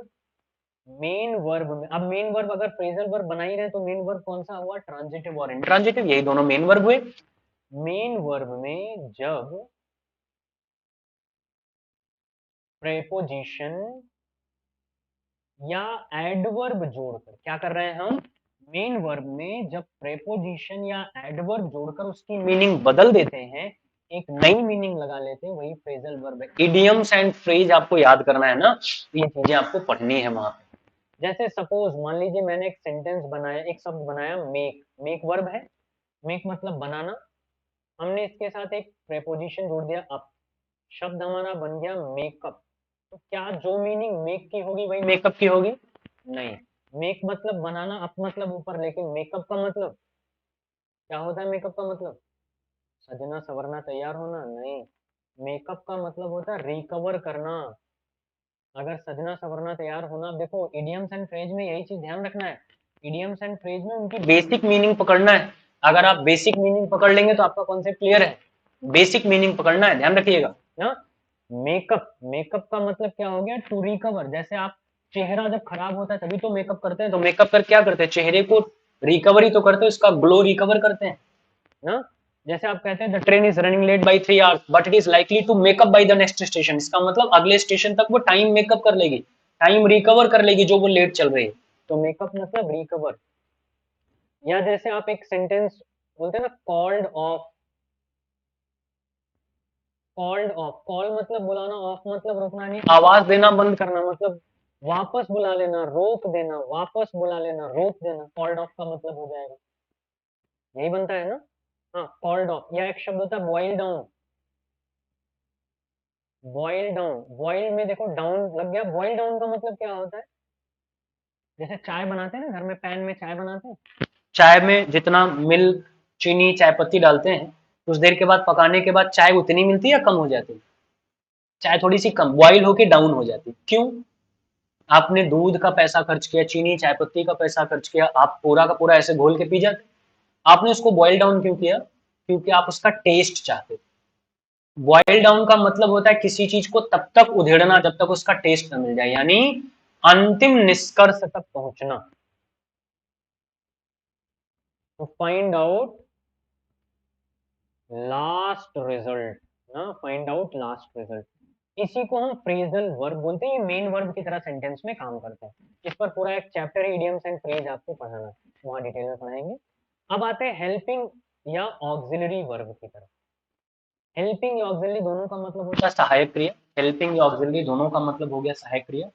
मेन वर्ब में, अब मेन वर्ब अगर फ्रेजल वर्ब बना ही रहे तो मेन वर्ब कौन सा हुआ, ट्रांजिटिव और इंट्रांजिटिव, यही दोनों मेन वर्ब हुए। मेन वर्ब में जब प्रेपोजिशन या एडवर्ब जोड़कर, क्या कर रहे हैं हम, मेन वर्ब में जब प्रेपोजिशन या एडवर्ब जोड़कर उसकी मीनिंग बदल देते हैं, एक नई मीनिंग लगा लेते हैं, वही फ्रेजल वर्ब है। इडियम्स एंड फ्रेज आपको याद करना है ना, ये चीजें आपको पढ़नी है वहां पे। जैसे सपोज मान लीजिए मैंने एक सेंटेंस बनाया, एक शब्द बनाया मेक, मेक वर्ब है, मेक मतलब बनाना, हमने इसके साथ एक प्रेपोजिशन जोड़ दिया अप, शब्द हमारा बन गया मेकअप। तो क्या जो मीनिंग मेक की होगी वही मेकअप की होगी, नहीं। मेक मतलब बनाना, अप मतलब ऊपर, लेकिन मेकअप का मतलब क्या होता है, मेकअप का मतलब सजना सवरना तैयार होना, नहीं। मेकअप का मतलब होता है रिकवर करना। अगर सजना सवरना तैयार होना, देखो इडियम्स एंड फ्रेज में यही चीज ध्यान रखना है, इडियम्स एंड फ्रेज में उनकी बेसिक मीनिंग पकड़ना है। अगर आप बेसिक मीनिंग पकड़ लेंगे तो आपका कॉन्सेप्ट क्लियर है, बेसिक मीनिंग पकड़ना है, ध्यान रखिएगा ना। मेकअप, मेकअप का मतलब क्या हो गया, टू रिकवर। जैसे आप चेहरा जब खराब होता है तभी तो मेकअप करते हैं, तो मेकअप कर क्या करते हैं, चेहरे को रिकवरी तो करते हैं, उसका ग्लो रिकवर करते हैं ना। जैसे आप कहते हैं the train is running late by 3 hours but it is likely to make up by the next station, इसका मतलब अगले स्टेशन तक वो टाइम मेकअप कर लेगी, टाइम रिकवर कर लेगी जो वो लेट चल रही है, तो मेकअप मतलब रिकवर। या जैसे आप एक सेंटेंस बोलते हैं ना, called off, called off, call मतलब बुलाना, ऑफ मतलब रोकना, नहीं आवाज देना बंद करना, मतलब वापस बुला लेना, रोक देना, वापस बुला लेना, रोक देना, कॉल्ड ऑफ का मतलब हो जाएगा, यही बनता है ना। हाँ, कॉल्ड ऑफ। या एक शब्द होता है boil down, boil down, boil में देखो डाउन लग गया, बॉइल डाउन का मतलब क्या होता है, जैसे चाय बनाते हैं ना घर में, पैन में चाय बनाते हैं, चाय में जितना मिल्क चीनी चाय पत्ती डालते हैं, कुछ देर के बाद पकाने के बाद चाय उतनी मिलती है या कम हो जाती है, चाय थोड़ी सी कम बॉइल होके डाउन हो जाती है, क्यों, आपने दूध का पैसा खर्च किया, चीनी चाय पत्ती का पैसा खर्च किया, आप पूरा का पूरा ऐसे घोल के पी जाते, आपने उसको बॉइल डाउन क्यों किया, क्योंकि आप उसका टेस्ट चाहते थे। बॉयल डाउन का मतलब होता है किसी चीज को तब तक उधेड़ना जब तक उसका टेस्ट न मिल जाए, यानी अंतिम निष्कर्ष तक पहुंचना, to find out last result ना, फाइंड आउट लास्ट रिजल्ट। इसी को हम फ्रेजल वर्ब बोलते हैं, ये मेन वर्ब की तरह सेंटेंस में काम करता है। इस पर पूरा एक चैप्टर है इडियम्स एंड फ्रेज आपको पढ़ाना है, वहां डिटेल में पढ़ाएंगे। अब आते हैं हेल्पिंग या ऑक्सिलरी वर्ब की तरफ। हेल्पिंग या ऑक्सिलरी दोनों का मतलब होता है सहायक क्रिया। हेल्पिंग या ऑक्सिलरी दोनों का मतलब हो गया सहायक क्रिया।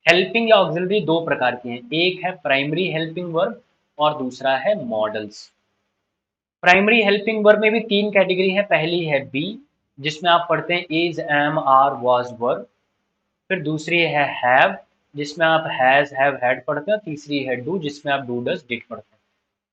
हेल्पिंग या ऑक्सिलरी दो प्रकार की हैं, एक है प्राइमरी हेल्पिंग वर्ब और दूसरा है मॉडल्स। प्राइमरी हेल्पिंग वर्ब में भी तीन कैटेगरी है। पहली है बी, जिसमें आप पढ़ते हैं इज, एम, आर, वाज, वर। फिर दूसरी है हैव, जिसमें आप हैज, हैव, हैड पढ़ते हैं। तीसरी है डू, जिसमें आप डू, डज, डिड पढ़ते हैं।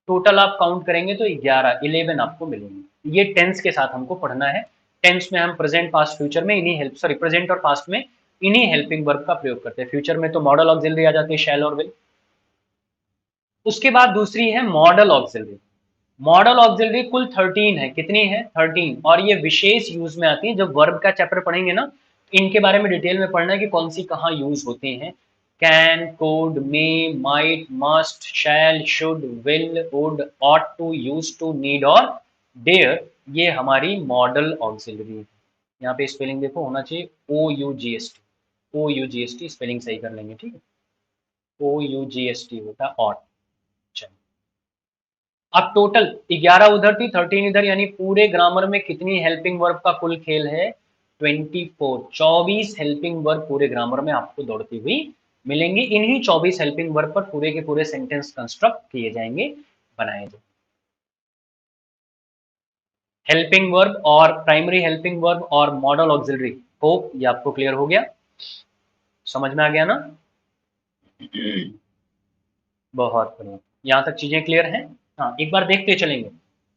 टोटल आप काउंट करेंगे तो 11 आपको मिलेंगे। ये टेंस के साथ हमको पढ़ना है। टेंस में हम प्रेजेंट, पास्ट, फ्यूचर में इन्हीं हेल्प सॉरी प्रेजेंट और पास्ट में इन्हीं हेल्पिंग वर्ब का प्रयोग करते हैं। फ्यूचर में तो मॉडल ऑक्सिलरी आ जाती है, शैल और विल। उसके बाद दूसरी है मॉडल ऑक्सिलरी। मॉडल ऑक्सिलरी कुल 13 है। कितनी है? 13। और ये विशेष यूज में आती है। जब वर्ब का चैप्टर पढ़ेंगे ना, इनके बारे में डिटेल में पढ़ना है कि कौन सी कहाँ यूज होती हैं। Can, could, may, might, must, shall, should, will, would, ought to, use to, need और डेयर, ये हमारी मॉडल ऑक्सिलरी है। यहाँ पे स्पेलिंग देखो होना चाहिए OUGST। OUGST स्पेलिंग सही कर लेंगे, ठीक है। OUGST होता है ऑट। अब टोटल 11 उधर थी, 13 इधर, यानी पूरे ग्रामर में कितनी हेल्पिंग वर्ब का कुल खेल है? 24 हेल्पिंग वर्ब पूरे ग्रामर में आपको दौड़ती हुई मिलेंगी। इन्हीं 24 हेल्पिंग वर्ब पर पूरे के पूरे सेंटेंस कंस्ट्रक्ट किए जाएंगे, बनाए जाएंगे। हेल्पिंग वर्ब और प्राइमरी हेल्पिंग वर्ब और मॉडल ऑक्सिलरी, होप ये आपको क्लियर हो गया, समझ में आ गया ना? बहुत बढ़िया, यहाँ तक चीजें क्लियर हैं। हाँ, एक बार देखते चलेंगे,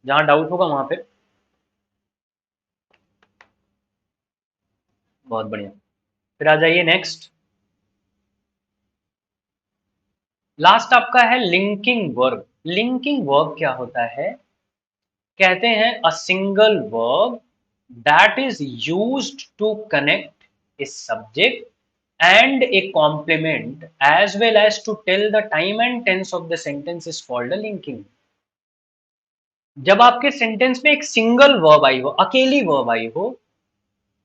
जहां डाउट होगा वहां पे। बहुत बढ़िया, फिर आ जाइए नेक्स्ट। लास्ट आपका है लिंकिंग वर्ब। लिंकिंग वर्ब क्या होता है? कहते हैं a single verb that is used to connect a subject and a complement as well as to tell the time and tense of the sentence is called a linking. जब आपके sentence में एक single verb I हो, अकेली verb I हो,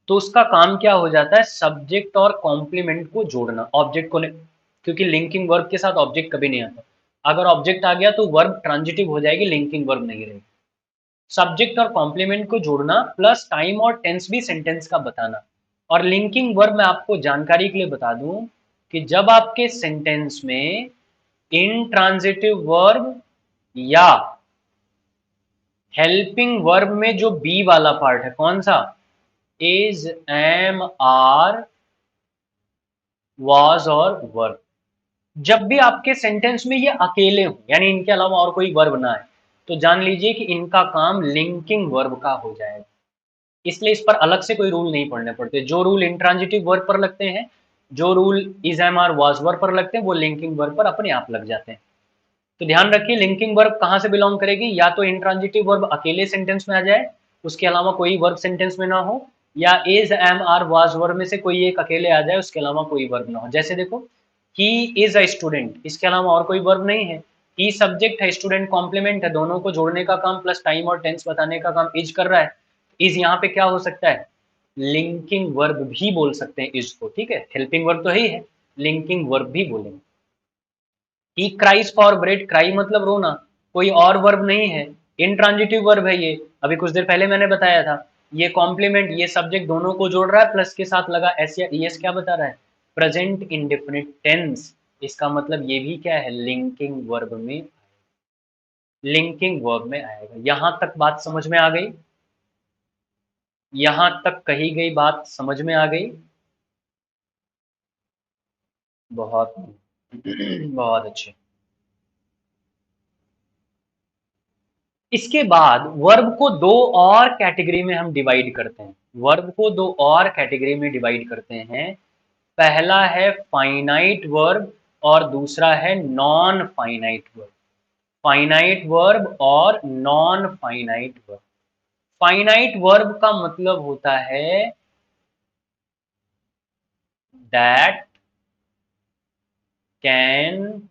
तो उसका काम क्या हो जाता है? सब्जेक्ट और कॉम्प्लीमेंट को जोड़ना, ऑब्जेक्ट को नहीं, क्योंकि लिंकिंग वर्ब के साथ ऑब्जेक्ट कभी नहीं आता। अगर ऑब्जेक्ट आ गया तो वर्ब ट्रांजिटिव हो जाएगी, लिंकिंग वर्ब नहीं रहेगी। सब्जेक्ट और कॉम्प्लीमेंट को जोड़ना प्लस टाइम और टेंस भी सेंटेंस का बताना। और लिंकिंग वर्ब मैं आपको जानकारी के लिए बता दूं कि जब आपके सेंटेंस में इंट्रांजिटिव वर्ब या हेल्पिंग वर्ब में जो बी वाला पार्ट है, कौन सा? इज, एम, आर, वाज और वर्ब, जब भी आपके सेंटेंस में ये अकेले हो, यानी इनके अलावा और कोई वर्ब ना है, तो जान लीजिए कि इनका काम लिंकिंग वर्ब का हो जाएगा। इसलिए इस पर अलग से कोई रूल नहीं पढ़ने पड़ते। जो रूल इंट्रांजिटिव वर्ब पर लगते हैं, जो rule is, am, are, was, verb पर लगते हैं, वो लिंकिंग वर्ब पर अपने आप लग जाते हैं। तो ध्यान रखिए, लिंकिंग वर्ब कहाँ से बिलोंग करेगी? या तो इंट्रांजिटिव वर्ब अकेले सेंटेंस में आ जाए, उसके अलावा कोई वर्ब सेंटेंस में ना हो, या is, am, are, was, verb में से कोई एक अकेले आ जाए, उसके अलावा कोई वर्ब ना हो। जैसे देखो, ही इज अ स्टूडेंट, इसके अलावा और कोई वर्ब नहीं है। ही सब्जेक्ट है, स्टूडेंट कॉम्प्लीमेंट है, दोनों को जोड़ने का काम प्लस टाइम और टेंस बताने का काम इज कर रहा है। इज यहाँ पे क्या हो सकता है? लिंकिंग वर्ब भी बोल सकते हैं इज को, ठीक है। हेल्पिंग वर्ब तो ही है, लिंकिंग वर्ब भी बोलेंगे। ही क्राइज फॉर ब्रेड, क्राई मतलब रोना, कोई और वर्ब नहीं है, इंट्रांजिटिव वर्ब है ये। अभी कुछ देर पहले मैंने बताया था। ये कॉम्प्लीमेंट, ये सब्जेक्ट दोनों को जोड़ रहा है, प्लस के साथ लगा एस या ईएस, क्या बता रहा है? Present indefinite tense. इसका मतलब ये भी क्या है? लिंकिंग वर्ब में, लिंकिंग वर्ब में आएगा। यहां तक बात समझ में आ गई? यहां तक कही गई बात समझ में आ गई? बहुत बहुत अच्छे। इसके बाद वर्ब को दो और कैटेगरी में हम डिवाइड करते हैं। वर्ब को दो और कैटेगरी में डिवाइड करते हैं। पहला है फाइनाइट वर्ब और दूसरा है non finite verb. Finite verb और non finite verb. Finite verb का मतलब होता है that can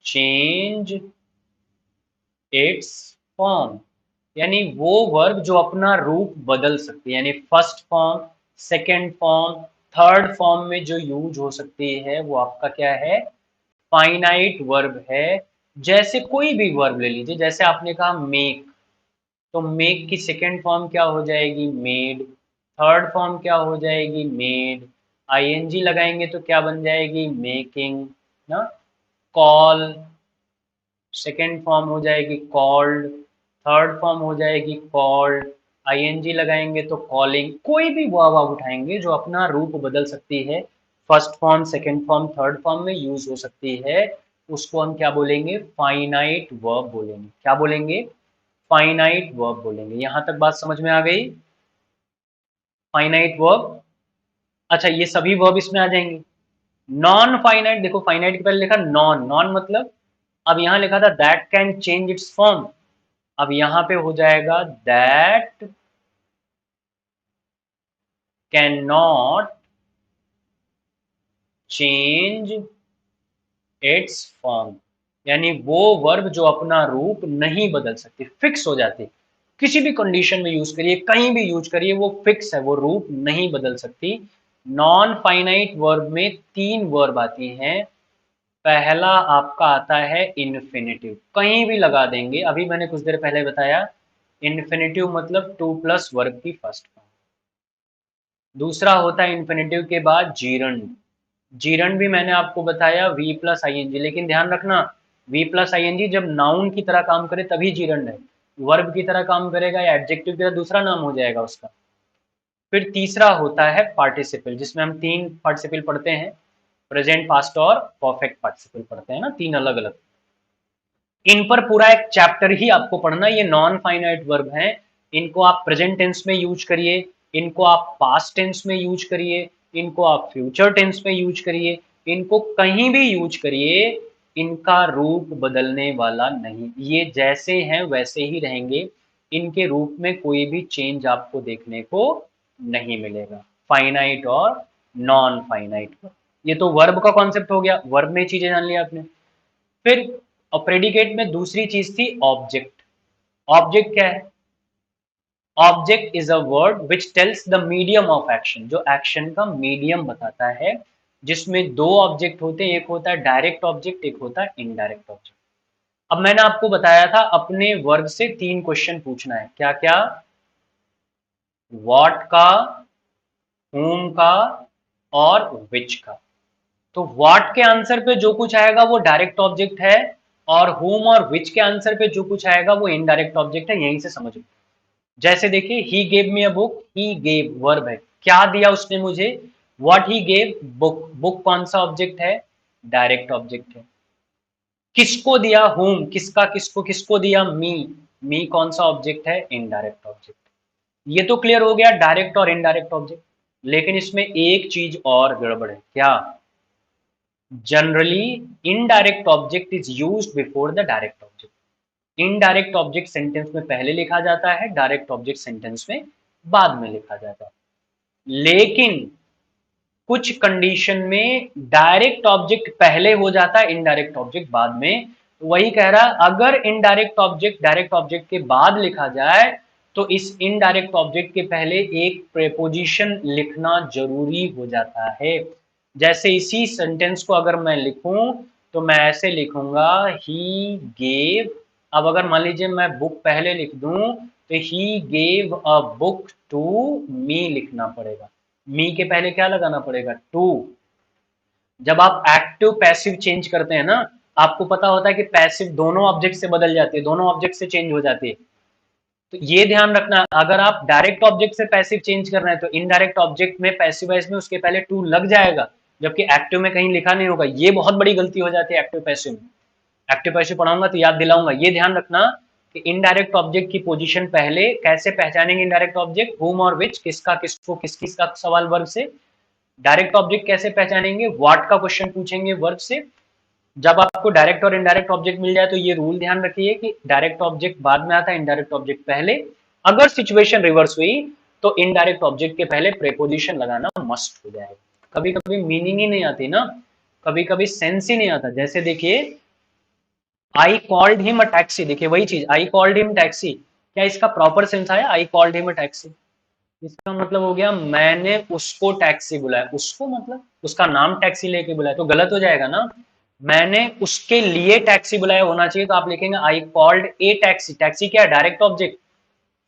change its form, यानी वो वर्ब जो अपना रूप बदल सकती है, यानी first form, second form, third form में जो यूज हो सकती है, वो आपका क्या है? फाइनाइट वर्ब है। जैसे कोई भी वर्ब ले लीजिए, जैसे आपने कहा मेक, तो मेक की सेकेंड फॉर्म क्या हो जाएगी, मेड। थर्ड फॉर्म क्या हो जाएगी, मेड। आईएनजी लगाएंगे तो क्या बन जाएगी, मेकिंग ना। कॉल सेकेंड फॉर्म हो जाएगी कॉल्ड, थर्ड फॉर्म हो जाएगी कॉल्ड। आईएनजी लगाएंगे तो कॉलिंग। कोई भी वर्ब आप उठाएंगे जो अपना रूप बदल सकती है, first form second form third form में यूज हो सकती है, उसको हम क्या बोलेंगे, फाइनाइट वर्ब बोलेंगे। क्या बोलेंगे, फाइनाइट वर्ब बोलेंगे। यहां तक बात समझ में आ गई, फाइनाइट वर्ब। अच्छा, ये सभी वर्ब इसमें आ जाएंगे। नॉन फाइनाइट, देखो फाइनाइट के पहले लिखा नॉन, नॉन मतलब, अब यहां लिखा था that can change its form, अब यहां पे हो जाएगा that can not change its form, यानी वो वर्ब जो अपना रूप नहीं बदल सकती, फिक्स हो जाती, किसी भी कंडीशन में यूज करिए, कहीं भी यूज करिए, वो फिक्स है, वो रूप नहीं बदल सकती। नॉन फाइनाइट वर्ब में तीन वर्ब आती हैं। पहला आपका आता है इन्फिनेटिव, कहीं भी लगा देंगे, अभी मैंने कुछ देर पहले बताया, इन्फिनेटिव मतलब टू प्लस वर्ब की फर्स्ट फॉर्म। दूसरा होता है इन्फिनेटिव के बाद जीरंड, जीरंड भी मैंने आपको बताया V plus I N G, लेकिन ध्यान रखना V plus I N G जब नाउन की तरह काम करे तभी जीरंड है, वर्ब की तरह काम करेगा या एडजेक्टिव की तरह दूसरा नाम हो जाएगा उसका। फिर तीसरा होता है पार्टिसिपल, जिसमें हम तीन पार्टिसिपल पढ़ते हैं, प्रेजेंट पास्ट और परफेक्ट पार्टिसिपल पढ़ते हैं ना, तीन अलग अलग। इन पर पूरा एक चैप्टर ही आपको पढ़ना, ये नॉन फाइनाइट वर्ब हैं, इनको आप प्रेजेंट टेंस में यूज करिए, इनको आप पास्ट टेंस में यूज करिए, इनको आप फ्यूचर टेंस में यूज करिए, इनको कहीं भी यूज करिए, इनका रूप बदलने वाला नहीं, ये जैसे हैं वैसे ही रहेंगे, इनके रूप में कोई भी चेंज आपको देखने को नहीं मिलेगा, फाइनाइट और नॉन फाइनाइट। ये तो वर्ब का कॉन्सेप्ट हो गया, वर्ब में चीजें जान लिया आपने। फिर और प्रेडिकेट में दूसरी चीज थी ऑब्जेक्ट। ऑब्जेक्ट क्या है, object is a word which tells the medium of action, जो एक्शन का मीडियम बताता है, जिसमें दो ऑब्जेक्ट होते हैं, एक होता है डायरेक्ट ऑब्जेक्ट, एक होता है इनडायरेक्ट ऑब्जेक्ट। अब मैंने आपको बताया था अपने वर्ग से तीन क्वेश्चन पूछना है, क्या क्या, व्हाट का, whom का और which का। तो व्हाट के आंसर पे जो कुछ आएगा वो डायरेक्ट ऑब्जेक्ट है, और whom और which के आंसर पे जो कुछ आएगा वो इनडायरेक्ट ऑब्जेक्ट है, यहीं से समझ लो। जैसे देखिए, he gave me a book, he gave verb है, क्या दिया उसने मुझे, what he gave, book, book कौन सा ऑब्जेक्ट है, डायरेक्ट ऑब्जेक्ट है। किसको दिया, whom, किसका किसको किसको दिया, मी, मी कौन सा ऑब्जेक्ट है, इनडायरेक्ट ऑब्जेक्ट। ये तो क्लियर हो गया डायरेक्ट और इनडायरेक्ट ऑब्जेक्ट, लेकिन इसमें एक चीज और गड़बड़ है, क्या, generally indirect object is used before the direct object. Indirect object sentence में पहले लिखा जाता है, डायरेक्ट ऑब्जेक्ट सेंटेंस में बाद में लिखा जाता है। लेकिन कुछ कंडीशन में डायरेक्ट ऑब्जेक्ट पहले हो जाता है, इनडायरेक्ट ऑब्जेक्ट बाद में। तो वही कह रहा, अगर इनडायरेक्ट ऑब्जेक्ट डायरेक्ट ऑब्जेक्ट के बाद लिखा जाए तो इस इनडायरेक्ट ऑब्जेक्ट के पहले एक प्रेपोजिशन लिखना जरूरी हो जाता है। जैसे इसी सेंटेंस को अगर मैं लिखूं तो मैं ऐसे लिखूंगा, ही गेव, अब अगर मान लीजिए मैं बुक पहले लिख दूं तो he gave a book to me लिखना पड़ेगा, मी के पहले क्या लगाना पड़ेगा, टू। जब आप एक्टिव पैसिव चेंज करते हैं ना, आपको पता होता है कि पैसिव दोनों ऑब्जेक्ट से बदल जाती है, दोनों ऑब्जेक्ट से चेंज हो जाती है। तो ये ध्यान रखना, अगर आप डायरेक्ट ऑब्जेक्ट से पैसिव चेंज कर रहे हैं तो इनडायरेक्ट ऑब्जेक्ट में पैसिव वाइज में उसके पहले टू लग जाएगा, जबकि एक्टिव में कहीं लिखा नहीं होगा। ये बहुत बड़ी गलती हो जाती है एक्टिव पैसिव में। एक्टिव पैसिव पढ़ाऊंगा तो याद दिलाऊंगा, ये ध्यान रखना कि इनडायरेक्ट ऑब्जेक्ट की पोजीशन पहले कैसे पहचानेंगे, इनडायरेक्ट ऑब्जेक्ट हुम और विच, किसका किसको किस किस का सवाल वर्ब से, डायरेक्ट ऑब्जेक्ट कैसे पहचानेंगे, व्हाट का क्वेश्चन पूछेंगे वर्ब से। जब आपको डायरेक्ट और इनडायरेक्ट ऑब्जेक्ट मिल जाए तो ये रूल ध्यान रखिए कि डायरेक्ट ऑब्जेक्ट बाद में आता है, इनडायरेक्ट ऑब्जेक्ट पहले। अगर सिचुएशन रिवर्स हुई तो इनडायरेक्ट ऑब्जेक्ट के पहले प्रेपोजिशन लगाना मस्ट हो जाएगा। कभी कभी मीनिंग ही नहीं आती ना, कभी कभी सेंस ही नहीं आता। जैसे देखिए, I called him a taxi, देखिए वही चीज, आई कॉल्ड हिम टैक्सी, क्या इसका प्रॉपर सेंस आया, I called him a taxi, इसका मतलब हो गया मैंने उसको टैक्सी बुलाया, उसको मतलब उसका नाम टैक्सी लेके बुलाया, तो गलत हो जाएगा ना, मैंने उसके लिए टैक्सी बुलाया होना चाहिए, तो आप लिखेंगे I called a taxi, taxi क्या है, direct object,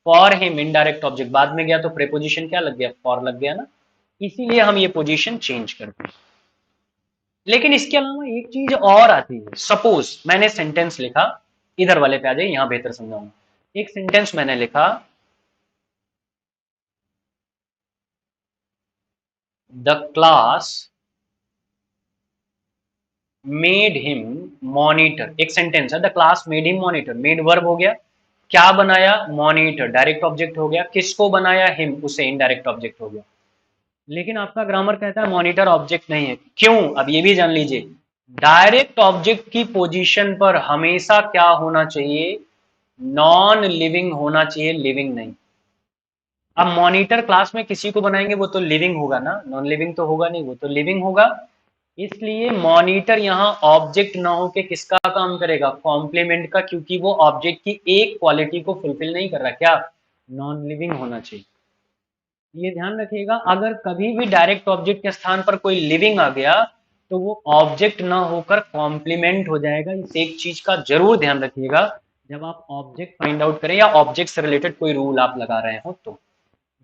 for him indirect object बाद में गया तो प्रेपोजिशन क्या लग गया, फॉर लग गया ना, इसीलिए हम ये पोजीशन चेंज करते हैं। लेकिन इसके अलावा एक चीज और आती है, सपोज मैंने सेंटेंस लिखा, इधर वाले पे आ जाइए, यहां बेहतर समझाऊंगा। एक सेंटेंस मैंने लिखा, the class made him monitor, एक सेंटेंस है, the class made him monitor, made verb हो गया, क्या बनाया, मॉनिटर डायरेक्ट ऑब्जेक्ट हो गया, किसको बनाया, हिम, उसे इनडायरेक्ट ऑब्जेक्ट हो गया। लेकिन आपका ग्रामर कहता है मॉनिटर ऑब्जेक्ट नहीं है, क्यों, अब ये भी जान लीजिए। डायरेक्ट ऑब्जेक्ट की पोजीशन पर हमेशा क्या होना चाहिए, नॉन लिविंग होना चाहिए, लिविंग नहीं। अब मॉनिटर क्लास में किसी को बनाएंगे वो तो लिविंग होगा ना, नॉन लिविंग तो होगा नहीं, वो तो लिविंग होगा। इसलिए मॉनिटर यहाँ ऑब्जेक्ट ना हो के किसका काम करेगा, कॉम्प्लीमेंट का, क्योंकि वो ऑब्जेक्ट की एक क्वालिटी को फुलफिल नहीं कर रहा, क्या, नॉन लिविंग होना चाहिए। ये ध्यान रखिएगा, अगर कभी भी डायरेक्ट ऑब्जेक्ट के स्थान पर कोई लिविंग आ गया तो वो ऑब्जेक्ट ना होकर कॉम्प्लीमेंट हो जाएगा, इस एक चीज का जरूर ध्यान रखिएगा जब आप ऑब्जेक्ट फाइंड आउट करें या ऑब्जेक्ट से रिलेटेड कोई रूल आप लगा रहे हो तो।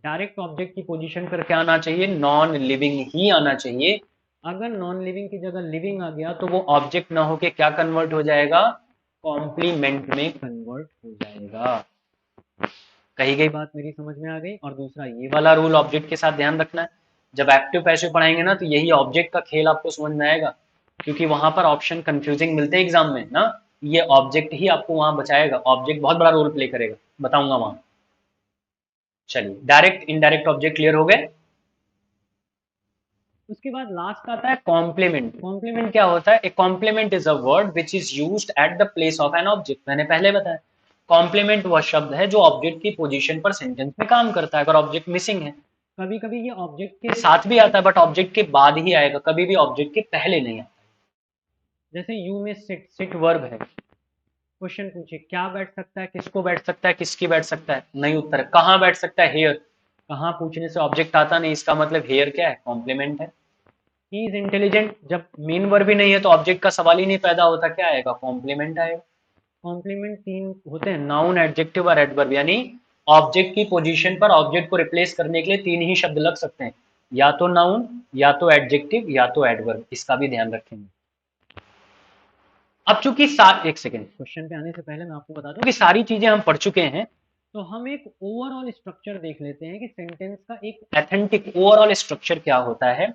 डायरेक्ट ऑब्जेक्ट की पोजीशन पर क्या आना चाहिए, नॉन लिविंग ही आना चाहिए। अगर नॉन लिविंग की जगह लिविंग आ गया तो वो ऑब्जेक्ट ना होके क्या कन्वर्ट हो जाएगा, कॉम्प्लीमेंट में कन्वर्ट हो जाएगा। कही गई बात मेरी समझ में आ गई। और दूसरा ये वाला रूल ऑब्जेक्ट के साथ ध्यान रखना है, जब एक्टिव पैसिव पढ़ाएंगे ना तो यही ऑब्जेक्ट का खेल आपको समझ में आएगा, क्योंकि वहां पर ऑप्शन कंफ्यूजिंग मिलते हैं एग्जाम में ना, ये ऑब्जेक्ट ही आपको वहां बचाएगा, ऑब्जेक्ट बहुत बड़ा रोल प्ले करेगा, बताऊंगा वहां। चलिए, डायरेक्ट इनडायरेक्ट ऑब्जेक्ट क्लियर हो गए। उसके बाद लास्ट आता है कॉम्प्लीमेंट। कॉम्प्लीमेंट क्या होता है, a complement is a word which is used at the place of an object, मैंने पहले बताया। कॉम्प्लीमेंट वह शब्द है जो ऑब्जेक्ट की पोजीशन पर सेंटेंस में काम करता है, अगर ऑब्जेक्ट मिसिंग है। कभी कभी ये ऑब्जेक्ट के साथ भी आता है बट ऑब्जेक्ट के बाद ही आएगा, कभी भी ऑब्जेक्ट के पहले नहीं आता। जैसे यू में सिट, सिट वर्ब है, क्वेश्चन पूछे क्या बैठ सकता है, किसको बैठ सकता है, किसकी बैठ सकता है, नहीं उत्तर। कहाँ बैठ सकता है, हेयर, कहाँ पूछने से ऑब्जेक्ट आता नहीं, इसका मतलब हेयर क्या है, कॉम्प्लीमेंट है। ही इज इंटेलिजेंट, जब मेन वर्ब ही नहीं है तो ऑब्जेक्ट का सवाल ही नहीं पैदा होता, क्या आएगा, कॉम्प्लीमेंट आएगा। कॉम्प्लीमेंट तीन होते हैं, नाउन, एडजेक्टिव और एडवर्ब, यानी ऑब्जेक्ट की पोजीशन पर ऑब्जेक्ट को रिप्लेस करने के लिए तीन ही शब्द लग सकते हैं, या तो नाउन, या तो एडजेक्टिव, या तो एडवर्ब, इसका भी ध्यान रखेंगे। अब चूंकि एक सेकेंड, क्वेश्चन पे आने से पहले मैं आपको बता दूं कि सारी चीजें हम पढ़ चुके हैं, तो हम एक ओवरऑल स्ट्रक्चर देख लेते हैं कि सेंटेंस का एक एथेंटिक ओवरऑल स्ट्रक्चर क्या होता है।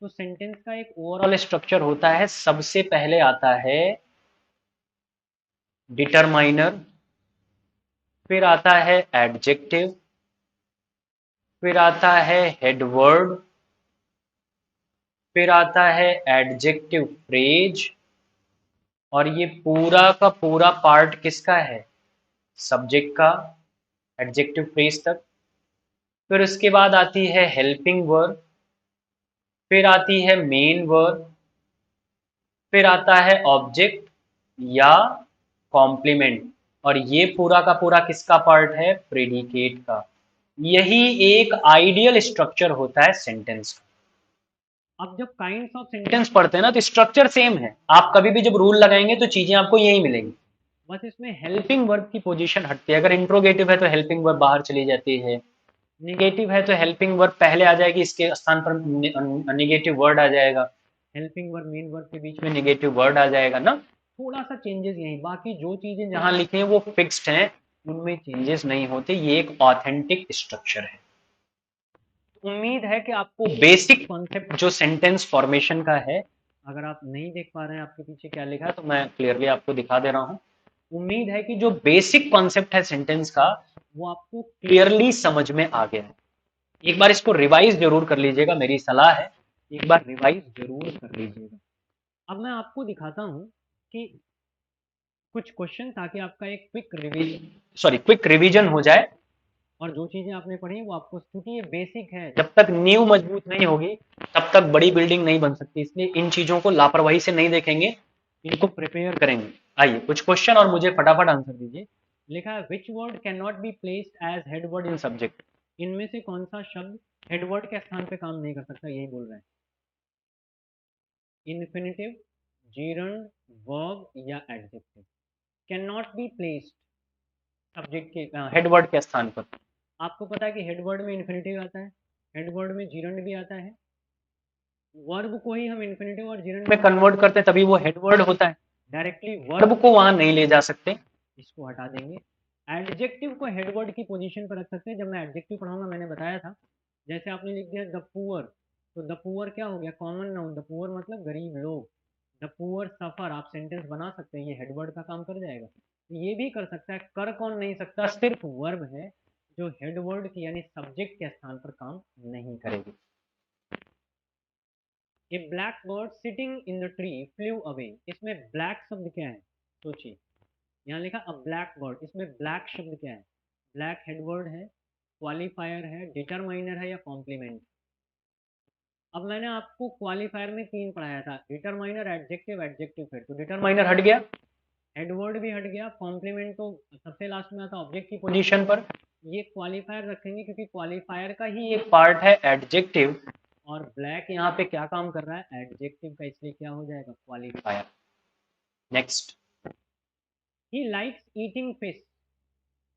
तो सेंटेंस का एक ओवरऑल स्ट्रक्चर होता है, सबसे पहले आता है डिटरमाइनर, फिर आता है एडजेक्टिव, फिर आता है हेडवर्ड, फिर आता है एडजेक्टिव फ्रेज, और ये पूरा का पूरा पार्ट किसका है, सब्जेक्ट का, एडजेक्टिव फ्रेज तक। फिर उसके बाद आती है हेल्पिंग वर्ब, फिर आती है मेन वर्ब, फिर आता है ऑब्जेक्ट या कॉम्प्लीमेंट, और ये पूरा का पूरा किसका पार्ट है, प्रेडिकेट का। यही एक आइडियल स्ट्रक्चर होता है सेंटेंस का। अब जब काइंड्स ऑफ सेंटेंस पढ़ते हैं ना तो स्ट्रक्चर सेम है, आप कभी भी जब रूल लगाएंगे तो चीजें आपको यही मिलेंगी, बस इसमें हेल्पिंग वर्ब की पोजीशन हटती है। अगर इंट्रोगेटिव है तो हेल्पिंग वर्ब बाहर चली जाती है, निगेटिव है तो हेल्पिंग वर्ब पहले आ जाएगी, इसके स्थान पर निगेटिव वर्ड आ जाएगा, हेल्पिंग वर्ब मेन वर्ब के बीच में निगेटिव वर्ड आ जाएगा ना, थोड़ा सा चेंजेस यही, बाकी जो चीजें जहां लिखी हैं वो फिक्स्ड हैं, उनमें चेंजेस नहीं होते, ये एक ऑथेंटिक स्ट्रक्चर है। उम्मीद है कि आपको बेसिक कॉन्सेप्ट जो सेंटेंस फॉर्मेशन का है, अगर आप नहीं देख पा रहे हैं आपके पीछे क्या लिखा है तो मैं क्लियरली आपको दिखा दे रहा हूं। उम्मीद है कि जो बेसिक कॉन्सेप्ट है सेंटेंस का वो आपको क्लियरली समझ में आ गया है। एक बार इसको रिवाइज जरूर कर लीजिएगा, मेरी सलाह है, एक बार रिवाइज जरूर कर लीजिएगा। अब मैं आपको दिखाता हूं कि कुछ क्वेश्चन, ताकि आपका एक क्विक रिवीजन हो जाए, और जो चीजें आपने पढ़ी वो आपको, क्योंकि ये बेसिक है, जब तक नींव मजबूत नहीं होगी तब तक बड़ी बिल्डिंग नहीं बन सकती, इसलिए इन चीजों को लापरवाही से नहीं देखेंगे, इनको प्रिपेयर करेंगे। आइए कुछ क्वेश्चन और मुझे फटाफट आंसर दीजिए। लिखा है which word can not be placed as head word in subject, इनमें से कौन सा शब्द हेड वर्ड के स्थान पे काम नहीं कर सकता, यही बोल रहे हैं। इन्फिनेटिव, जीरंड, वर्ब या adjective, can not be placed, subject के हेडवर्ड के स्थान पर। आपको पता है कि हेडवर्ड में इन्फिनेटिव आता है, हेडवर्ड में जीरंड भी आता है। वर्ब को ही हम इन्फिनेटिव और जीरंड में कन्वर्ट करते हैं तभी वो हेडवर्ड होता है, डायरेक्टली वर्ब को वहां नहीं ले जा सकते, इसको हटा देंगे। एडजेक्टिव को हेडवर्ड की पोजीशन पर रख सकते हैं। जब मैं एडजेक्टिव पढ़ाऊंगा मैंने बताया था, जैसे आपने लिख दिया द पुअर, तो द पुअर क्या हो गया, कॉमन नाउन, द पुअर मतलब गरीब लोग। द पुअर सफर, आप सेंटेंस बना सकते हैं, ये हेडवर्ड का काम कर जाएगा। ये भी कर सकता है, कर कौन नहीं सकता, सिर्फ वर्ब है जो हेडवर्ड की यानी सब्जेक्ट के स्थान पर काम नहीं करेगी। A black bird sitting in the tree flew away, इसमें ब्लैक शब्द क्या है, सोचिए, यहाँ लिखा अ ब्लैक बर्ड, इसमें ब्लैक शब्द क्या है, ब्लैक हेडवर्ड है, क्वालिफायर है, डिटरमाइनर है या कॉम्प्लीमेंट। अब मैंने आपको क्वालिफायर में 3 पढ़ाया था, डिटरमाइनर, एडजेक्टिव, एडजेक्टिव फिर, तो डिटरमाइनर हट गया, हेडवर्ड भी हट गया, कॉम्प्लीमेंट तो सबसे लास्ट में आता ऑब्जेक्ट की पोजीशन पर। ये क्वालिफायर रखेंगे क्योंकि क्वालिफायर का ही एक पार्ट है एडजेक्टिव, और ब्लैक यहाँ पे क्या काम कर रहा है, एडजेक्टिव का, इसलिए क्या हो जाएगा, qualifier. Next, he likes eating fish,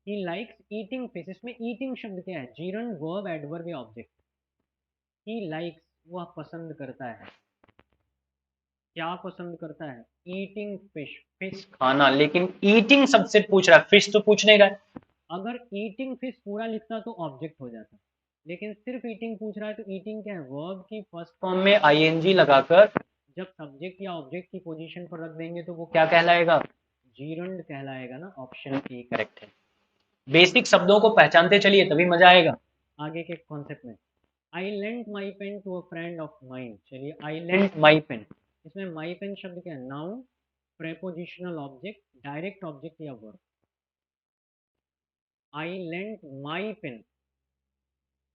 he likes eating fish, इसमें ईटिंग शब्द क्या है, जीरंड, वर्ब, एडवर्ब या ऑब्जेक्ट। ही लाइक्स, वह पसंद करता है, क्या पसंद करता है, ईटिंग फिश, फिश खाना, लेकिन ईटिंग सबसे पूछ रहा है, फिश तो पूछने का है। अगर ईटिंग फिश पूरा लिखता तो ऑब्जेक्ट हो जाता, लेकिन सिर्फ ईटिंग पूछ रहा है, तो ईटिंग क्या है, वर्ब की फर्स्ट फॉर्म में आईएनजी लगाकर जब सब्जेक्ट या ऑब्जेक्ट की पोजीशन पर रख देंगे तो वो क्या कहलाएगा, जीरंड कहलाएगा ना, ऑप्शन ए करेक्ट है। बेसिक शब्दों को पहचानते चलिए तभी मजा आएगा आगे के कॉन्सेप्ट में। I lent my pen to a friend of mine, चलिए आई लेंट माई पेन, इसमें माई पेन शब्द क्या है, noun, prepositional object, direct object या verb. I lent my pen,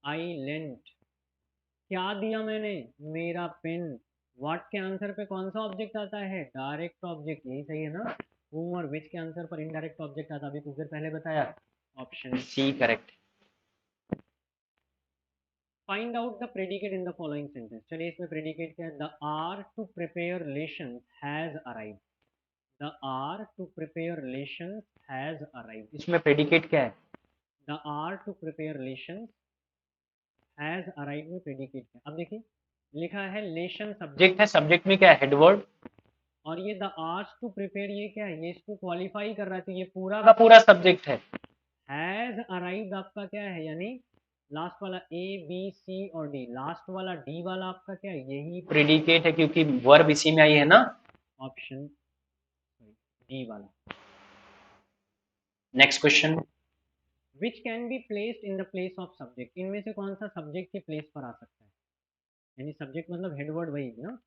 I lent, क्या दिया मैंने, मेरा पेन। व्हाट के आंसर पे कौन सा ऑब्जेक्ट आता है, डायरेक्ट ऑब्जेक्ट, यही सही है ना। whom और which के आंसर पर इनडायरेक्ट ऑब्जेक्ट आता, अभी कुछ देर पहले बताया, option C correct. Find out the predicate in the following sentence, चलिए इसमें प्रेडिकेट क्या है, the are to prepare lesson has arrived, the are to prepare lesson has arrived, इसमें प्रेडिकेट क्या है, the are to prepare lesson has arrived में predicate क्या है। अब देखिए लिखा है लेशन सब्जेक्ट है, सब्जेक्ट में क्या है, हेडवर्ड, और ये द आर्स टू प्रिपेयर ये क्या है, ये इसको क्वालिफाई कर रहा है, तो ये पूरा का पूरा सब्जेक्ट है। हैज अराइव्ड आपका क्या है, यानी लास्ट वाला ए बी सी और डी, लास्ट वाला डी वाला आपका क्या है, यही प्रेडिकेट है क्योंकि वर्ब इसी में आई है ना, ऑप्शन डी वाला। Next question, which can be placed in the place of subject, इनमें से कौन सा सब्जेक्ट के प्लेस पर आ सकता है, यानी सब्जेक्ट मतलब हेडवर्ड वही ना,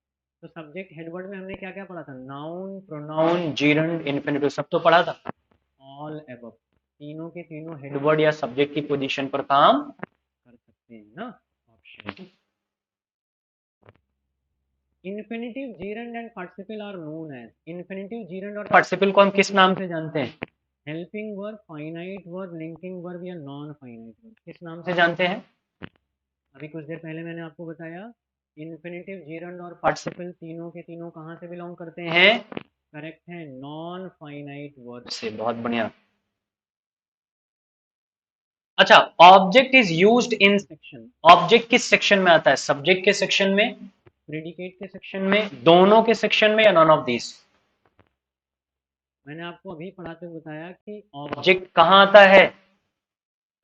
तो सब्जेक्ट हेडवर्ड में हमने क्या क्या पढ़ा था, नाउन, प्रोनाउन, जीरंड, इन्फिनिटिव, सब तो पढ़ा था। ऑल एबव, तीनों के तीनों हेडवर्ड या सब्जेक्ट की पोजीशन पर काम कर सकते हैं ना, option. Infinitive, gerund and participle are known as, infinitive, gerund और पार्टिसिपल को हम किस नाम से जानते हैं, helping verb, finite verb, linking verb या नॉन फाइनाइट वर्ब, किस नाम से जानते हैं। अभी कुछ देर पहले मैंने आपको बताया इन्फिनिटिव, जीरंड और पार्टिसिपल तीनों के तीनों कहां से बिलोंग करते हैं, करेक्ट है, नॉन फाइनाइट वर्ब से, बहुत बढ़िया। अच्छा, object is used in section, object किस सेक्शन में आता है, सब्जेक्ट के सेक्शन में, प्रेडिकेट के सेक्शन में, दोनों के सेक्शन में या नॉन ऑफ दिस। मैंने आपको अभी पढ़ाते हुए बताया कि ऑब्जेक्ट कहां आता है,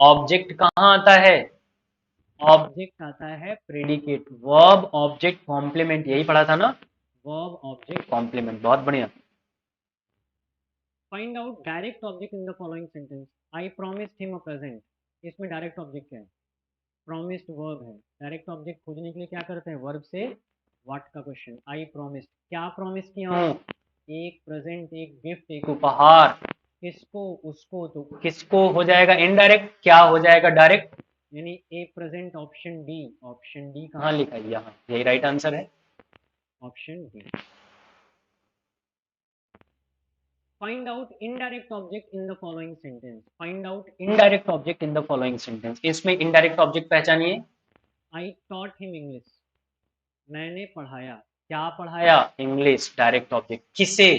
ऑब्जेक्ट कहां आता है, ऑब्जेक्ट आता है प्रेडिकेट, वर्ब ऑब्जेक्ट कॉम्प्लीमेंट, यही पढ़ा था ना, वर्ब ऑब्जेक्ट कॉम्प्लीमेंट, बहुत बढ़िया। Find out direct object in the following sentence, I promised him a present, इसमें डायरेक्ट ऑब्जेक्ट क्या है, प्रॉमिस्ड वर्ब है, डायरेक्ट ऑब्जेक्ट खोजने के लिए क्या करते हैं, वर्ब से व्हाट का क्वेश्चन, आई प्रॉमिस्ड, क्या प्रॉमिस किया हूं, एक प्रेजेंट, एक गिफ्ट, एक उपहार, किसको, उसको, तो किसको हो जाएगा इनडायरेक्ट, क्या हो जाएगा डायरेक्ट, यानी A present, option D, option D कहां लिखा है, यहाँ, यही राइट आंसर है, option D. Find out indirect object in the following sentence, find out indirect object in the following sentence, इसमें इनडायरेक्ट ऑब्जेक्ट पहचानिए, आई टॉट हिम इंग्लिश, मैंने पढ़ाया, क्या पढ़ाया, इंग्लिश, डायरेक्ट ऑब्जेक्ट, किसे,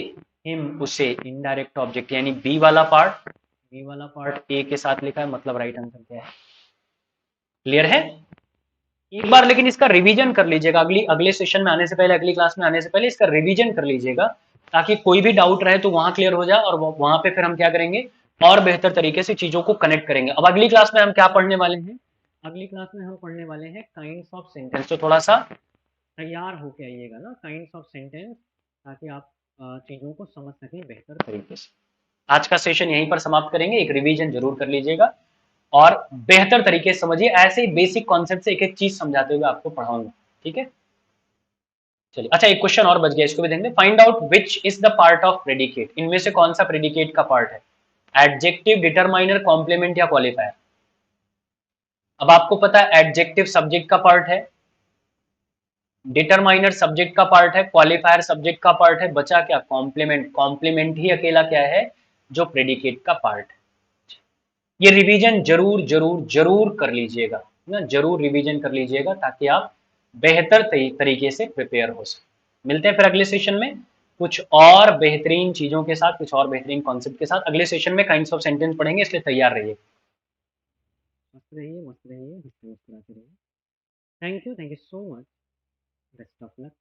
हिम, उसे, इनडायरेक्ट ऑब्जेक्ट यानी बी वाला पार्ट, ए वाला पार्ट ए के साथ लिखा है, मतलब राइट आंसर क्या है? क्लियर है? एक बार लेकिन इसका रिवीजन कर लीजिएगा, अगले सेशन में आने से पहले, अगली क्लास में आने से पहले इसका रिवीजन कर लीजिएगा, ताकि कोई भी डाउट रहे तो वहां क्लियर हो जाए, और वहां पे फिर हम क्या करेंगे, और बेहतर तरीके से चीजों को कनेक्ट करेंगे। अब अगली क्लास में हम क्या पढ़ने वाले हैं? अगली क्लास में हम पढ़ने वाले हैं काइंड्स ऑफ सेंटेंस। तो थोड़ा सा तैयार होके आइएगा ना, काइंड्स ऑफ सेंटेंस, ताकि आप चीजों को समझ सकें बेहतर तरीके से। आज का सेशन यहीं पर समाप्त करेंगे, एक रिवीजन जरूर कर लीजिएगा और बेहतर तरीके से समझिए। ऐसे ही बेसिक कॉन्सेप्ट से एक एक चीज समझाते हुए आपको पढ़ाऊंगा, ठीक है? चलिए, अच्छा एक क्वेश्चन और बच गया, इसको भी देंगे। Find out which is the part of predicate. इनमें से कौन सा प्रेडिकेट का पार्ट है? एडजेक्टिव, डिटरमाइनर, कॉम्प्लीमेंट या क्वालिफायर? अब आपको पता है एडजेक्टिव सब्जेक्ट का पार्ट है, डिटरमाइनर सब्जेक्ट का पार्ट है, क्वालिफायर सब्जेक्ट का पार्ट है, बचा क्या? कॉम्प्लीमेंट। कॉम्प्लीमेंट ही अकेला क्या है? जो प्रेडिकेट का पार्ट है। ये रिवीजन जरूर जरूर जरूर कर लीजिएगा ना, जरूर रिवीजन कर लीजिएगा, ताकि आप बेहतर तरीके से प्रिपेयर हो सके। मिलते हैं फिर अगले सेशन में कुछ और बेहतरीन चीजों के साथ, कुछ और बेहतरीन कॉन्सेप्ट के साथ। अगले सेशन में काइंड्स ऑफ सेंटेंस पढ़ेंगे, इसलिए तैयार रहिए। मस्त रहिए, मस्त रहिए, मुस्कुराते रहिए। Thank you so much. Best of luck.